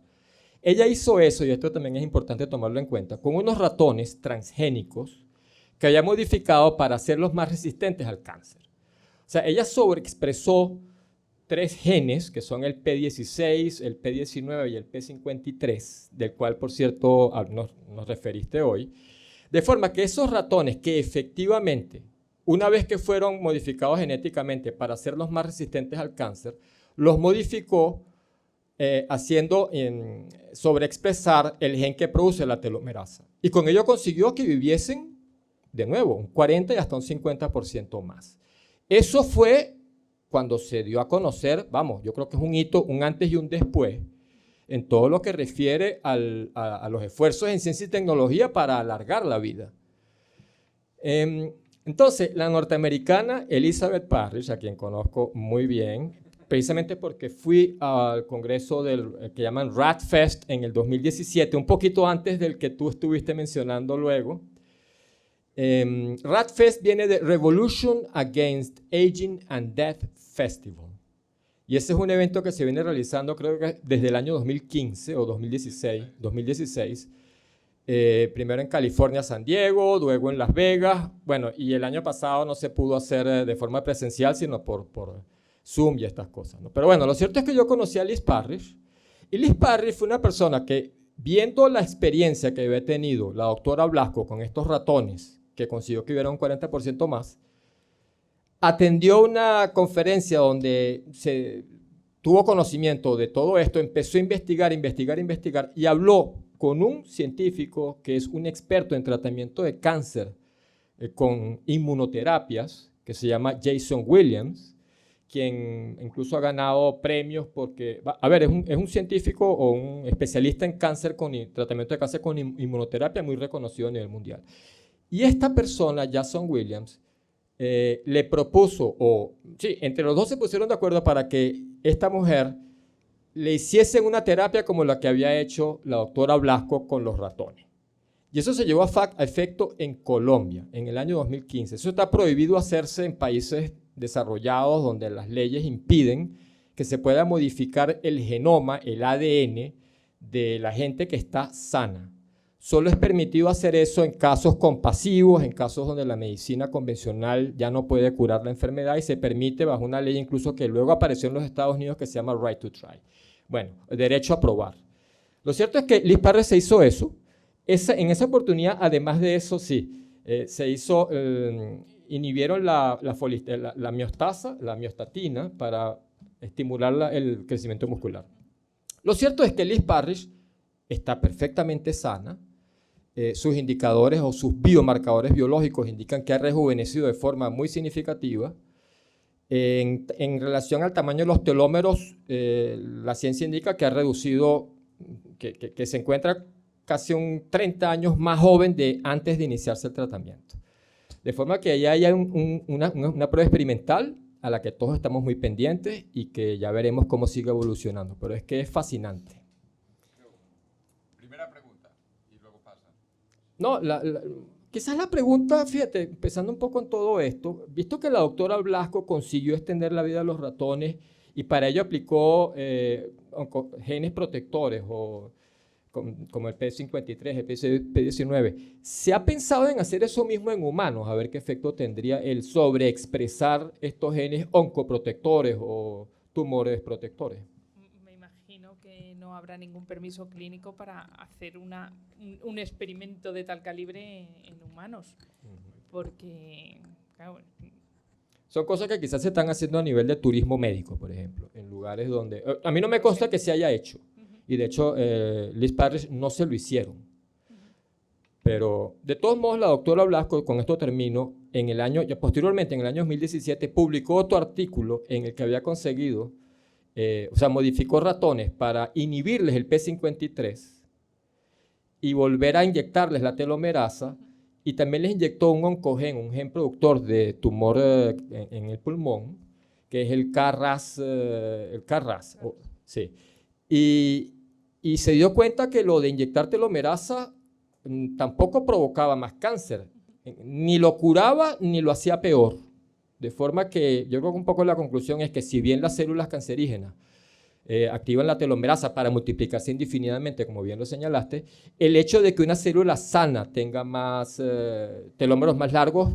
Ella hizo eso, y esto también es importante tomarlo en cuenta, con unos ratones transgénicos que había modificado para hacerlos más resistentes al cáncer. O sea, ella sobreexpresó 3 genes, que son el P16, el P19 y el P53, del cual, por cierto, nos referiste hoy, de forma que esos ratones que efectivamente, una vez que fueron modificados genéticamente para hacerlos más resistentes al cáncer, los modificó haciendo sobreexpresar el gen que produce la telomerasa. Y con ello consiguió que viviesen, de nuevo, un 40 y hasta un 50% más. Eso fue cuando se dio a conocer, vamos, yo creo que es un hito, un antes y un después, en todo lo que refiere a los esfuerzos en ciencia y tecnología para alargar la vida. Entonces, la norteamericana Elizabeth Parrish, a quien conozco muy bien, precisamente porque fui al congreso que llaman RATFest en el 2017, un poquito antes del que tú estuviste mencionando luego. RATFest viene de Revolution Against Aging and Death Festival. Y ese es un evento que se viene realizando, creo que desde el año 2015 o 2016. Primero en California, San Diego, luego en Las Vegas. Bueno, y el año pasado no se pudo hacer de forma presencial, sino por Zoom y estas cosas, ¿no? Pero bueno, lo cierto es que yo conocí a Liz Parrish. Y Liz Parrish fue una persona que, viendo la experiencia que había tenido la doctora Blasco con estos ratones, que consiguió que hubiera un 40% más, atendió una conferencia donde se tuvo conocimiento de todo esto, empezó a investigar y habló con un científico que es un experto en tratamiento de cáncer con inmunoterapias, que se llama Jason Williams, quien incluso ha ganado premios porque, a ver, es un científico o un especialista en cáncer tratamiento de cáncer con inmunoterapia muy reconocido a nivel mundial. Y esta persona, Jason Williams, le propuso, entre los dos se pusieron de acuerdo para que esta mujer le hiciesen una terapia como la que había hecho la doctora Blasco con los ratones. Y eso se llevó a efecto en Colombia, en el año 2015. Eso está prohibido hacerse en países desarrollados donde las leyes impiden que se pueda modificar el genoma, el ADN de la gente que está sana. Solo es permitido hacer eso en casos compasivos, en casos donde la medicina convencional ya no puede curar la enfermedad y se permite bajo una ley incluso que luego apareció en los Estados Unidos que se llama Right to Try. Bueno, el derecho a probar. Lo cierto es que Liz Parrish se hizo eso. En esa oportunidad, además de eso, sí, se hizo, inhibieron la miostatina para estimular el crecimiento muscular. Lo cierto es que Liz Parrish está perfectamente sana. Sus indicadores o sus biomarcadores biológicos indican que ha rejuvenecido de forma muy significativa. En relación al tamaño de los telómeros, la ciencia indica que ha reducido, que se encuentra casi un 30 años más joven de antes de iniciarse el tratamiento. De forma que ya hay una prueba experimental a la que todos estamos muy pendientes y que ya veremos cómo sigue evolucionando, pero es que es fascinante. Primera pregunta y luego pasa. No, quizás la pregunta, fíjate, empezando un poco en todo esto, visto que la doctora Blasco consiguió extender la vida de los ratones y para ello aplicó genes protectores como el P53, el P19, ¿se ha pensado en hacer eso mismo en humanos? A ver qué efecto tendría el sobreexpresar estos genes oncoprotectores o tumores protectores. Me imagino que no habrá ningún permiso clínico para hacer un experimento de tal calibre en humanos, porque, claro, son cosas que quizás se están haciendo a nivel de turismo médico, por ejemplo, en lugares donde... A mí no me consta que se haya hecho, y de hecho Liz Parrish no se lo hicieron. Pero de todos modos la doctora Blasco, con esto termino, posteriormente en el año 2017 publicó otro artículo en el que había conseguido, modificó ratones para inhibirles el P53 y volver a inyectarles la telomerasa, y también les inyectó un oncogen, un gen productor de tumor en el pulmón, que es el KRAS. Sí. Y se dio cuenta que lo de inyectar telomerasa tampoco provocaba más cáncer, ni lo curaba ni lo hacía peor. De forma que yo creo que un poco la conclusión es que si bien las células cancerígenas activan la telomerasa para multiplicarse indefinidamente, como bien lo señalaste, el hecho de que una célula sana tenga más telómeros más largos,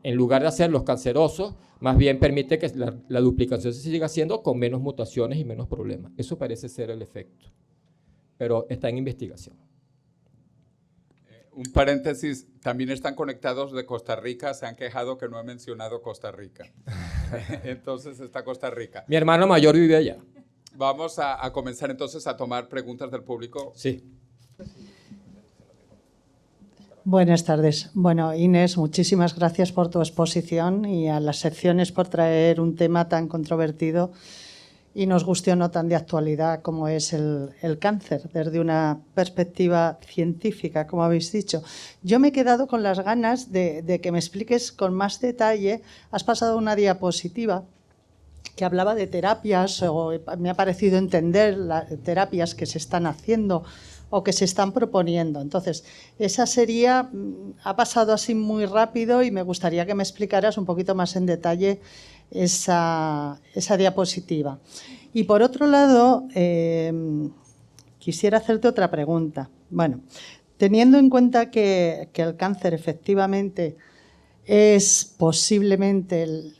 en lugar de hacerlos cancerosos, más bien permite que la duplicación se siga haciendo con menos mutaciones y menos problemas. Eso parece ser el efecto, pero está en investigación. Un paréntesis, también están conectados de Costa Rica, se han quejado que no he mencionado Costa Rica. Entonces está Costa Rica. Mi hermano mayor vive allá. Vamos a comenzar entonces a tomar preguntas del público. Sí. Buenas tardes. Bueno, Inés, muchísimas gracias por tu exposición y a las secciones por traer un tema tan controvertido y nos guste o no tan de actualidad como es el cáncer, desde una perspectiva científica, como habéis dicho. Yo me he quedado con las ganas de que me expliques con más detalle. Has pasado una diapositiva que hablaba de terapias, o me ha parecido entender las terapias que se están haciendo o que se están proponiendo. Entonces, esa sería, ha pasado así muy rápido y me gustaría que me explicaras un poquito más en detalle esa diapositiva. Y por otro lado, quisiera hacerte otra pregunta. Bueno, teniendo en cuenta que el cáncer efectivamente es posiblemente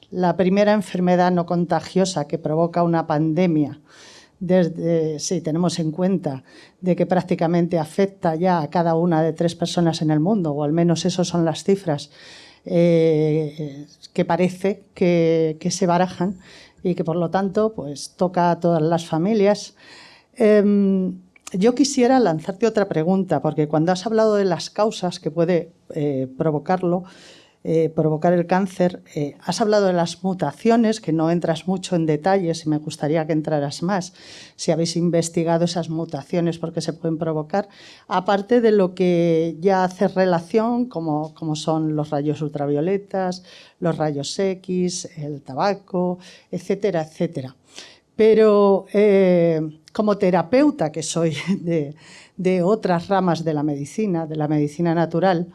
la primera enfermedad no contagiosa que provoca una pandemia, si tenemos en cuenta de que prácticamente afecta ya a cada una de 3 personas en el mundo, o al menos esas son las cifras que parece que se barajan y que por lo tanto pues toca a todas las familias. Yo quisiera lanzarte otra pregunta, porque cuando has hablado de las causas que puede provocar el cáncer, has hablado de las mutaciones, que no entras mucho en detalles y me gustaría que entraras más, si habéis investigado esas mutaciones, por qué se pueden provocar, aparte de lo que ya hace relación, como son los rayos ultravioletas, los rayos X, el tabaco, etcétera, etcétera. Pero como terapeuta que soy de otras ramas de la medicina natural,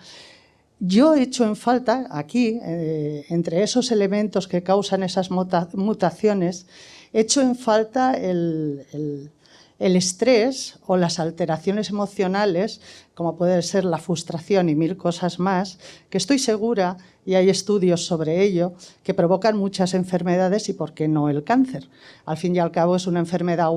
yo he hecho en falta aquí, entre esos elementos que causan esas mutaciones, he hecho en falta el estrés o las alteraciones emocionales, como puede ser la frustración y 1000 cosas más, que estoy segura, y hay estudios sobre ello, que provocan muchas enfermedades y, ¿por qué no, el cáncer? Al fin y al cabo es una enfermedad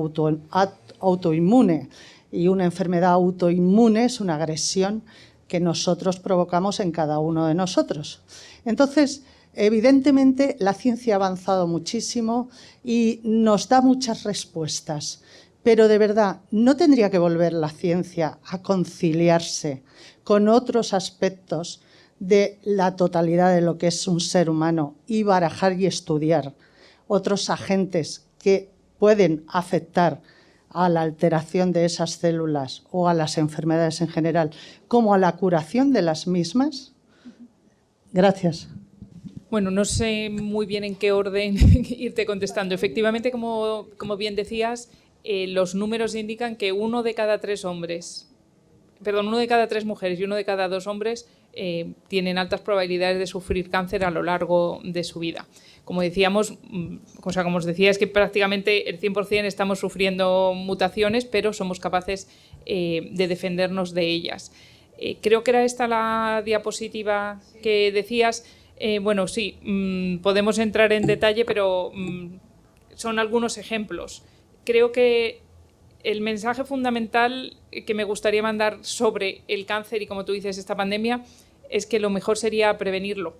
autoinmune, y una enfermedad autoinmune es una agresión que nosotros provocamos en cada uno de nosotros. Entonces, evidentemente, la ciencia ha avanzado muchísimo y nos da muchas respuestas, pero de verdad, ¿no tendría que volver la ciencia a conciliarse con otros aspectos de la totalidad de lo que es un ser humano y barajar y estudiar otros agentes que pueden afectar a la alteración de esas células o a las enfermedades en general, como a la curación de las mismas? Gracias. Bueno, no sé muy bien en qué orden irte contestando. Efectivamente, como bien decías, los números indican que 1 de cada 3 mujeres y 1 de cada 2 hombres tienen altas probabilidades de sufrir cáncer a lo largo de su vida. Como decíamos, como os decía, es que prácticamente el 100% estamos sufriendo mutaciones, pero somos capaces de defendernos de ellas. Creo que era esta la diapositiva que decías. Bueno, sí, podemos entrar en detalle, pero son algunos ejemplos. Creo que el mensaje fundamental que me gustaría mandar sobre el cáncer y, como tú dices, esta pandemia, es que lo mejor sería prevenirlo.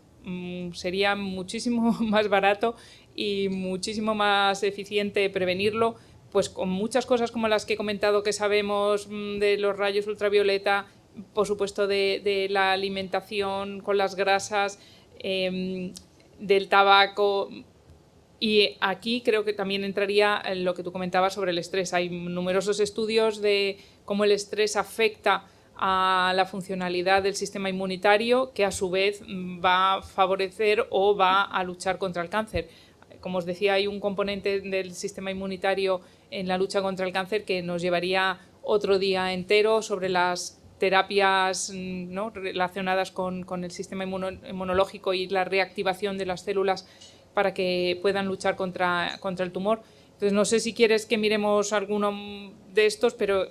Sería muchísimo más barato y muchísimo más eficiente prevenirlo, pues con muchas cosas como las que he comentado que sabemos de los rayos ultravioleta, por supuesto de la alimentación con las grasas, del tabaco. Y aquí creo que también entraría en lo que tú comentabas sobre el estrés. Hay numerosos estudios de cómo el estrés afecta a la funcionalidad del sistema inmunitario, que a su vez va a favorecer o va a luchar contra el cáncer. Como os decía, hay un componente del sistema inmunitario en la lucha contra el cáncer que nos llevaría otro día entero sobre las terapias, ¿no?, relacionadas con el sistema inmunológico y la reactivación de las células para que puedan luchar contra el tumor. Entonces, no sé si quieres que miremos alguno de estos, pero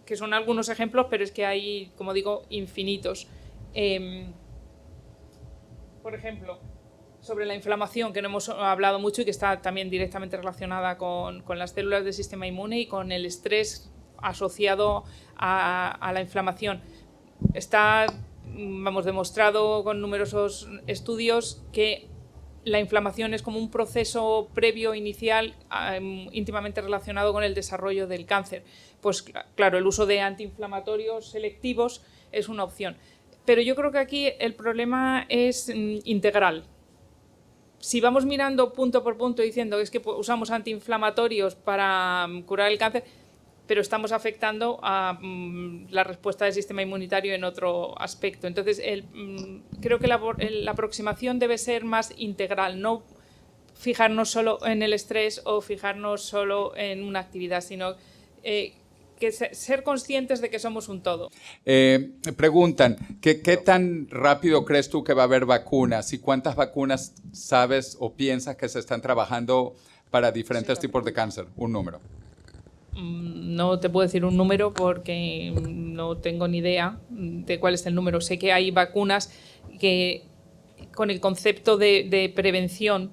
que son algunos ejemplos, pero es que hay, como digo, infinitos. Por ejemplo, sobre la inflamación, que no hemos hablado mucho y que está también directamente relacionada con las células del sistema inmune y con el estrés asociado a la inflamación. Está, demostrado con numerosos estudios que la inflamación es como un proceso previo, inicial, íntimamente relacionado con el desarrollo del cáncer. Pues claro, el uso de antiinflamatorios selectivos es una opción. Pero yo creo que aquí el problema es integral. Si vamos mirando punto por punto diciendo que es que usamos antiinflamatorios para curar el cáncer, pero estamos afectando a la respuesta del sistema inmunitario en otro aspecto. Entonces, creo que la aproximación debe ser más integral, no fijarnos solo en el estrés o fijarnos solo en una actividad, sino que ser conscientes de que somos un todo. Preguntan, ¿qué tan rápido crees tú que va a haber vacunas? ¿Y cuántas vacunas sabes o piensas que se están trabajando para diferentes tipos de cáncer? Un número. No te puedo decir un número porque no tengo ni idea de cuál es el número. Sé que hay vacunas que con el concepto de prevención,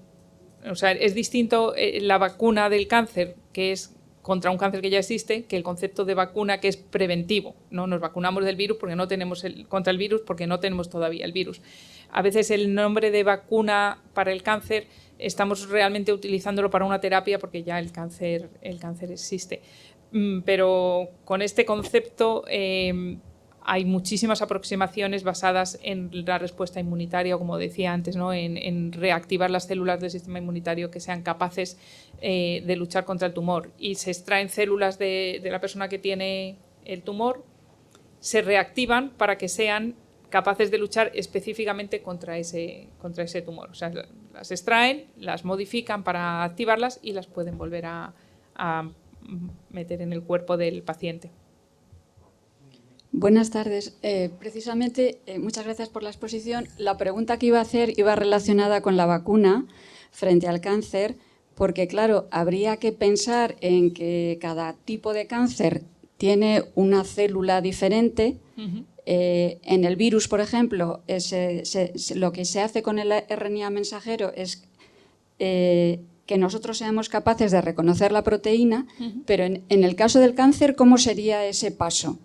o sea, es distinto la vacuna del cáncer, que es contra un cáncer que ya existe, que el concepto de vacuna que es preventivo. No nos vacunamos del virus porque no tenemos contra el virus porque no tenemos todavía el virus. A veces el nombre de vacuna para el cáncer estamos realmente utilizándolo para una terapia porque ya el cáncer existe. Pero con este concepto hay muchísimas aproximaciones basadas en la respuesta inmunitaria, como decía antes, ¿no? en reactivar las células del sistema inmunitario que sean capaces de luchar contra el tumor. Y se extraen células de la persona que tiene el tumor, se reactivan para que sean capaces de luchar específicamente contra ese tumor. O sea, las extraen, las modifican para activarlas y las pueden volver a meter en el cuerpo del paciente. Buenas tardes. Precisamente, muchas gracias por la exposición. La pregunta que iba a hacer iba relacionada con la vacuna frente al cáncer, porque, claro, habría que pensar en que cada tipo de cáncer tiene una célula diferente. En el virus, por ejemplo, lo que se hace con el RNA mensajero es que nosotros seamos capaces de reconocer la proteína, pero en el caso del cáncer, ¿cómo sería ese paso?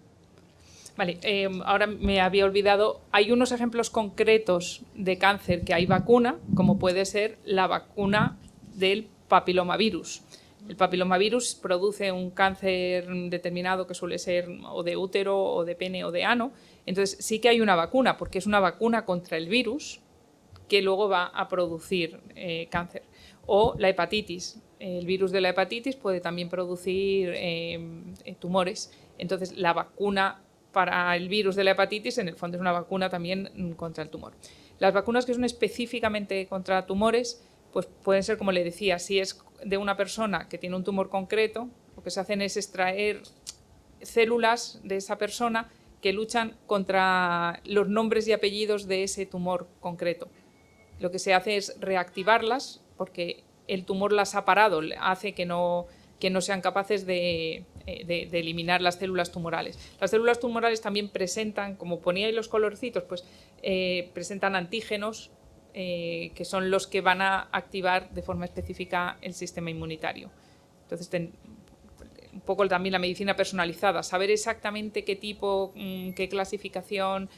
Vale, ahora me había olvidado, hay unos ejemplos concretos de cáncer que hay vacuna, como puede ser la vacuna del papilomavirus. El papilomavirus produce un cáncer determinado que suele ser o de útero o de pene o de ano. Entonces sí que hay una vacuna, porque es una vacuna contra el virus que luego va a producir cáncer. O la hepatitis. El virus de la hepatitis puede también producir tumores. Entonces la vacuna para el virus de la hepatitis en el fondo es una vacuna también contra el tumor. Las vacunas que son específicamente contra tumores pues pueden ser, como le decía, si es de una persona que tiene un tumor concreto, lo que se hacen es extraer células de esa persona que luchan contra los nombres y apellidos de ese tumor concreto. Lo que se hace es reactivarlas porque el tumor las ha parado, hace que no sean capaces de eliminar las células tumorales. Las células tumorales también presentan, como ponía ahí los colorcitos, pues presentan antígenos que son los que van a activar de forma específica el sistema inmunitario. Entonces, un poco también la medicina personalizada, saber exactamente qué tipo, qué clasificación,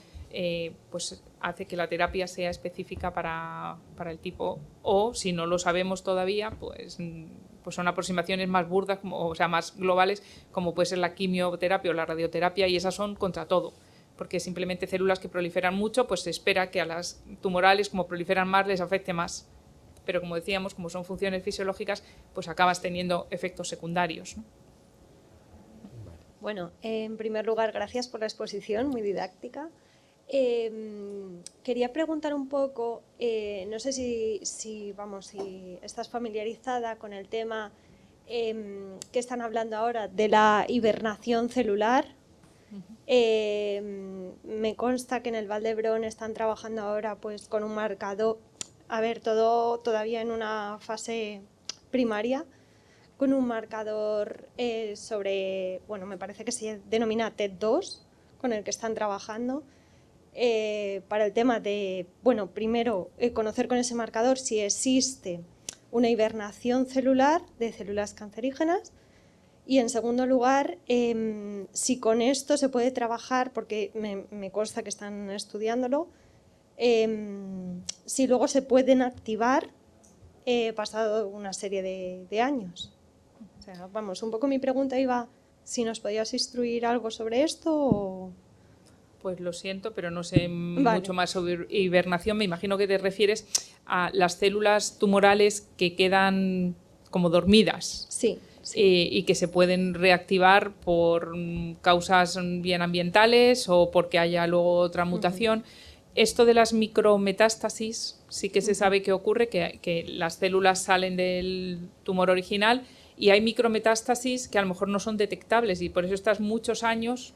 pues hace que la terapia sea específica para el tipo, o si no lo sabemos todavía, pues son aproximaciones más burdas, o sea, más globales, como puede ser la quimioterapia o la radioterapia, y esas son contra todo, porque simplemente células que proliferan mucho, pues se espera que a las tumorales, como proliferan más, les afecte más. Pero como decíamos, como son funciones fisiológicas, pues acabas teniendo efectos secundarios, ¿no? Bueno, en primer lugar, gracias por la exposición, muy didáctica. Quería preguntar un poco, no sé si estás familiarizada con el tema que están hablando ahora de la hibernación celular. Me consta que en el Vall d'Hebron están trabajando ahora pues con un marcador, todo todavía en una fase primaria, con un marcador sobre, bueno, me parece que se denomina TET2, con el que están trabajando, para el tema de, bueno, primero conocer con ese marcador si existe una hibernación celular de células cancerígenas y, en segundo lugar, si con esto se puede trabajar, porque me consta que están estudiándolo, si luego se pueden activar pasado una serie de años. O sea, vamos, un poco mi pregunta iba si nos podías instruir algo sobre esto o... Pues lo siento, pero no sé Vale. mucho más sobre hibernación. Me imagino que te refieres a las células tumorales que quedan como dormidas. Sí. Y que se pueden reactivar por causas bien ambientales o porque haya luego otra mutación. Esto de las micrometástasis sí que se sabe que ocurre, que las células salen del tumor original y hay micrometástasis que a lo mejor no son detectables y por eso estás muchos años,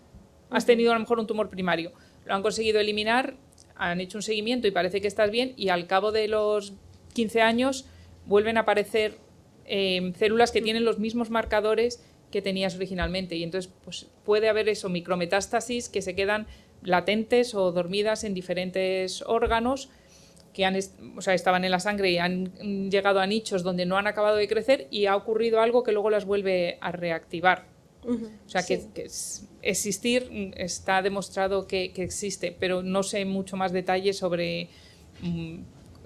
has tenido a lo mejor un tumor primario, lo han conseguido eliminar, han hecho un seguimiento y parece que estás bien y al cabo de los 15 años vuelven a aparecer células que tienen los mismos marcadores que tenías originalmente y entonces pues, puede haber eso, micrometástasis que se quedan latentes o dormidas en diferentes órganos que estaban en la sangre y han llegado a nichos donde no han acabado de crecer y ha ocurrido algo que luego las vuelve a reactivar. O sea, sí. que existir está demostrado que existe, pero no sé mucho más detalles sobre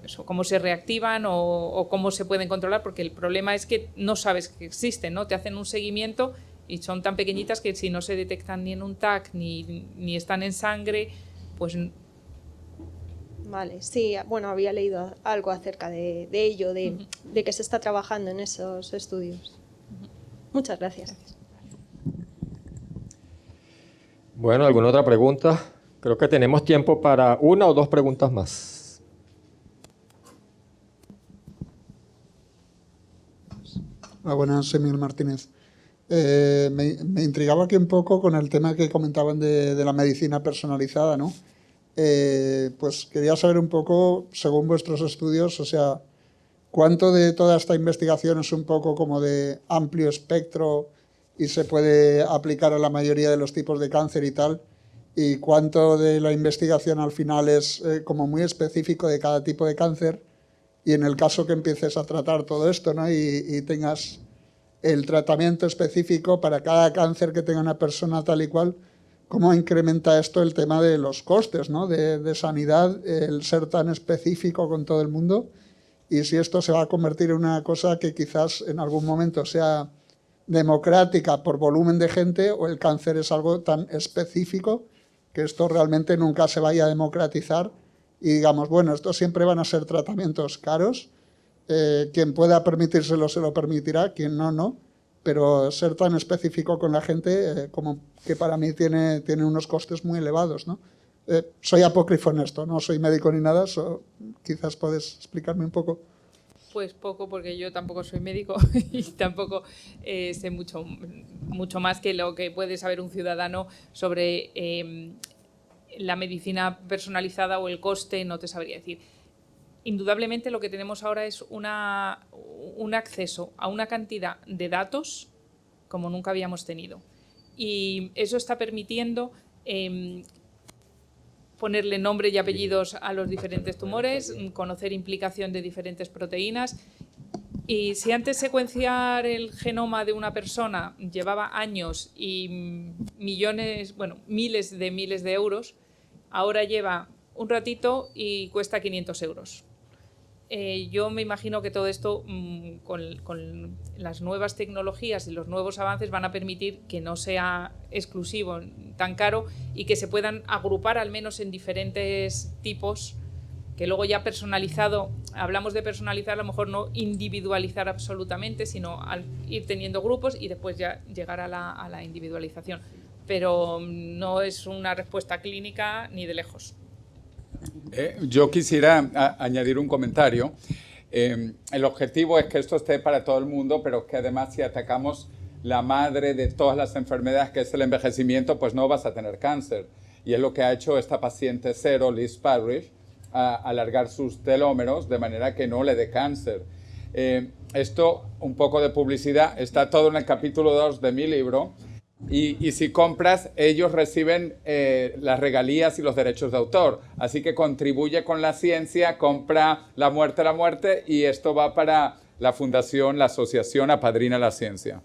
eso, cómo se reactivan o cómo se pueden controlar, porque el problema es que no sabes que existen, ¿no? Te hacen un seguimiento y son tan pequeñitas que si no se detectan ni en un TAC ni están en sangre, pues... Vale, sí, bueno, había leído algo acerca de ello, de que se está trabajando en esos estudios. Muchas gracias. Bueno, ¿alguna otra pregunta? Creo que tenemos tiempo para una o dos preguntas más. Buenas, soy Miguel Martínez. Me intrigaba aquí un poco con el tema que comentaban de la medicina personalizada, ¿no? Pues quería saber un poco, según vuestros estudios, o sea, cuánto de toda esta investigación es un poco como de amplio espectro y se puede aplicar a la mayoría de los tipos de cáncer y tal, y cuánto de la investigación al final es como muy específico de cada tipo de cáncer, y en el caso que empieces a tratar todo esto, ¿no? y tengas el tratamiento específico para cada cáncer que tenga una persona tal y cual, ¿cómo incrementa esto el tema de los costes, ¿no? de sanidad, el ser tan específico con todo el mundo? Y si esto se va a convertir en una cosa que quizás en algún momento sea democrática por volumen de gente, o el cáncer es algo tan específico que esto realmente nunca se vaya a democratizar y digamos, bueno, estos siempre van a ser tratamientos caros, quien pueda permitírselo se lo permitirá, quien no, no, pero ser tan específico con la gente como que para mí tiene unos costes muy elevados, ¿no? Soy apócrifo en esto, no soy médico ni nada, quizás puedes explicarme un poco. Pues poco, porque yo tampoco soy médico y tampoco sé mucho más que lo que puede saber un ciudadano sobre la medicina personalizada o el coste, no te sabría decir. Indudablemente lo que tenemos ahora es un acceso a una cantidad de datos como nunca habíamos tenido. Y eso está permitiendo ponerle nombre y apellidos a los diferentes tumores, conocer implicación de diferentes proteínas. Y si antes secuenciar el genoma de una persona llevaba años y miles de euros, ahora lleva un ratito y cuesta 500 euros. Yo me imagino que todo esto, con las nuevas tecnologías y los nuevos avances, van a permitir que no sea exclusivo, tan caro, y que se puedan agrupar al menos en diferentes tipos, que luego ya personalizado, hablamos de personalizar, a lo mejor no individualizar absolutamente, sino al ir teniendo grupos y después ya llegar a la individualización. Pero no es una respuesta clínica ni de lejos. Yo quisiera añadir un comentario. El objetivo es que esto esté para todo el mundo, pero que además si atacamos la madre de todas las enfermedades, que es el envejecimiento, pues no vas a tener cáncer. Y es lo que ha hecho esta paciente cero, Liz Parrish, alargar sus telómeros de manera que no le dé cáncer. esto, un poco de publicidad, está todo en el capítulo 2 de mi libro. Y si compras, ellos reciben las regalías y los derechos de autor. Así que contribuye con la ciencia, compra La muerte, y esto va para la fundación, la asociación Apadrina la Ciencia.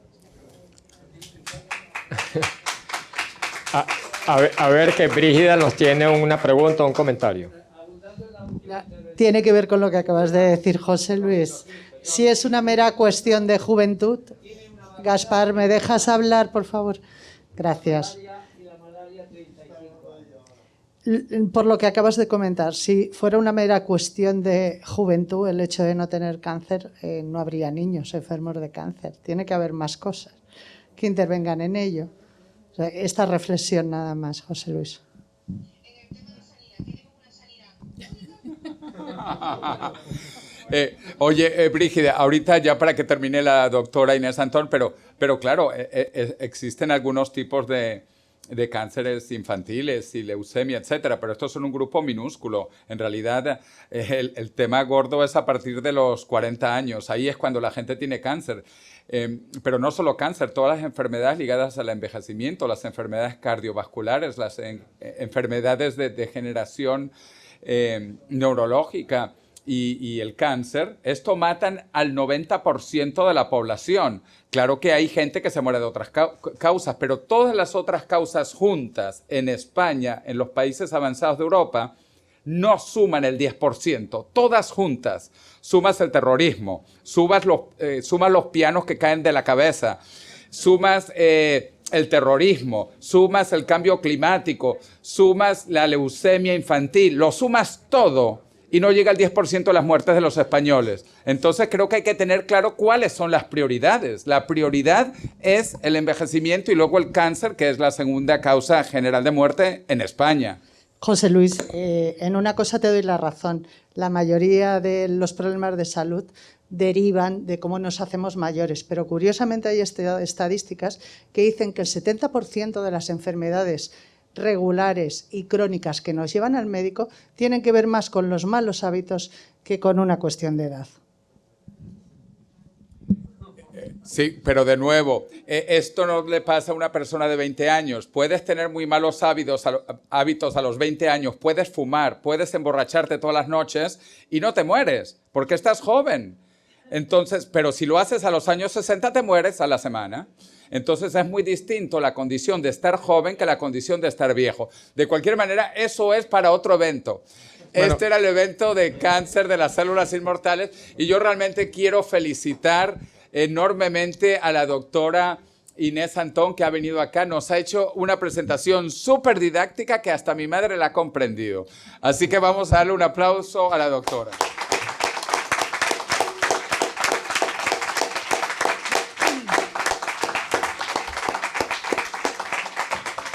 A ver que Brígida nos tiene una pregunta o un comentario. Tiene que ver con lo que acabas de decir, José Luis. Si es una mera cuestión de juventud... Gaspar, ¿me dejas hablar, por favor? Gracias. Por lo que acabas de comentar, si fuera una mera cuestión de juventud, el hecho de no tener cáncer, no habría niños enfermos de cáncer. Tiene que haber más cosas que intervengan en ello. O sea, esta reflexión nada más, José Luis. Oye, Brígida, ahorita ya para que termine la doctora Inés Antón, pero claro, existen algunos tipos de cánceres infantiles y leucemia, etcétera, pero estos son un grupo minúsculo. En realidad, el tema gordo es a partir de los 40 años. Ahí es cuando la gente tiene cáncer. Pero no solo cáncer, todas las enfermedades ligadas al envejecimiento, las enfermedades cardiovasculares, las enfermedades de degeneración neurológica, y el cáncer, esto matan al 90% de la población. Claro que hay gente que se muere de otras causas, pero todas las otras causas juntas en España, en los países avanzados de Europa, no suman el 10%, todas juntas. Sumas el terrorismo, sumas los pianos que caen de la cabeza, sumas el terrorismo, sumas el cambio climático, sumas la leucemia infantil, lo sumas todo y no llega al 10% de las muertes de los españoles. Entonces creo que hay que tener claro cuáles son las prioridades. La prioridad es el envejecimiento y luego el cáncer, que es la segunda causa general de muerte en España. José Luis, en una cosa te doy la razón. La mayoría de los problemas de salud derivan de cómo nos hacemos mayores, pero curiosamente hay estadísticas que dicen que el 70% de las enfermedades regulares y crónicas que nos llevan al médico tienen que ver más con los malos hábitos que con una cuestión de edad. Sí, pero de nuevo, esto no le pasa a una persona de 20 años. Puedes tener muy malos hábitos a los 20 años, puedes fumar, puedes emborracharte todas las noches y no te mueres, porque estás joven. Entonces, pero si lo haces a los años 60, te mueres a la semana. Entonces es muy distinto la condición de estar joven que la condición de estar viejo. De cualquier manera, eso es para otro evento. Bueno, este era el evento de cáncer de las células inmortales y yo realmente quiero felicitar enormemente a la doctora Inés Antón, que ha venido acá. Nos ha hecho una presentación súper didáctica que hasta mi madre la ha comprendido. Así que vamos a darle un aplauso a la doctora.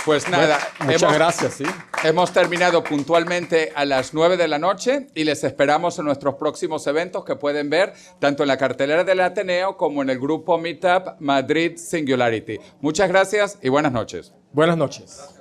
Pues nada, muchas gracias. ¿Sí? Hemos terminado puntualmente a las 9 de la noche y les esperamos en nuestros próximos eventos que pueden ver tanto en la cartelera del Ateneo como en el grupo Meetup Madrid Singularity. Muchas gracias y buenas noches. Buenas noches.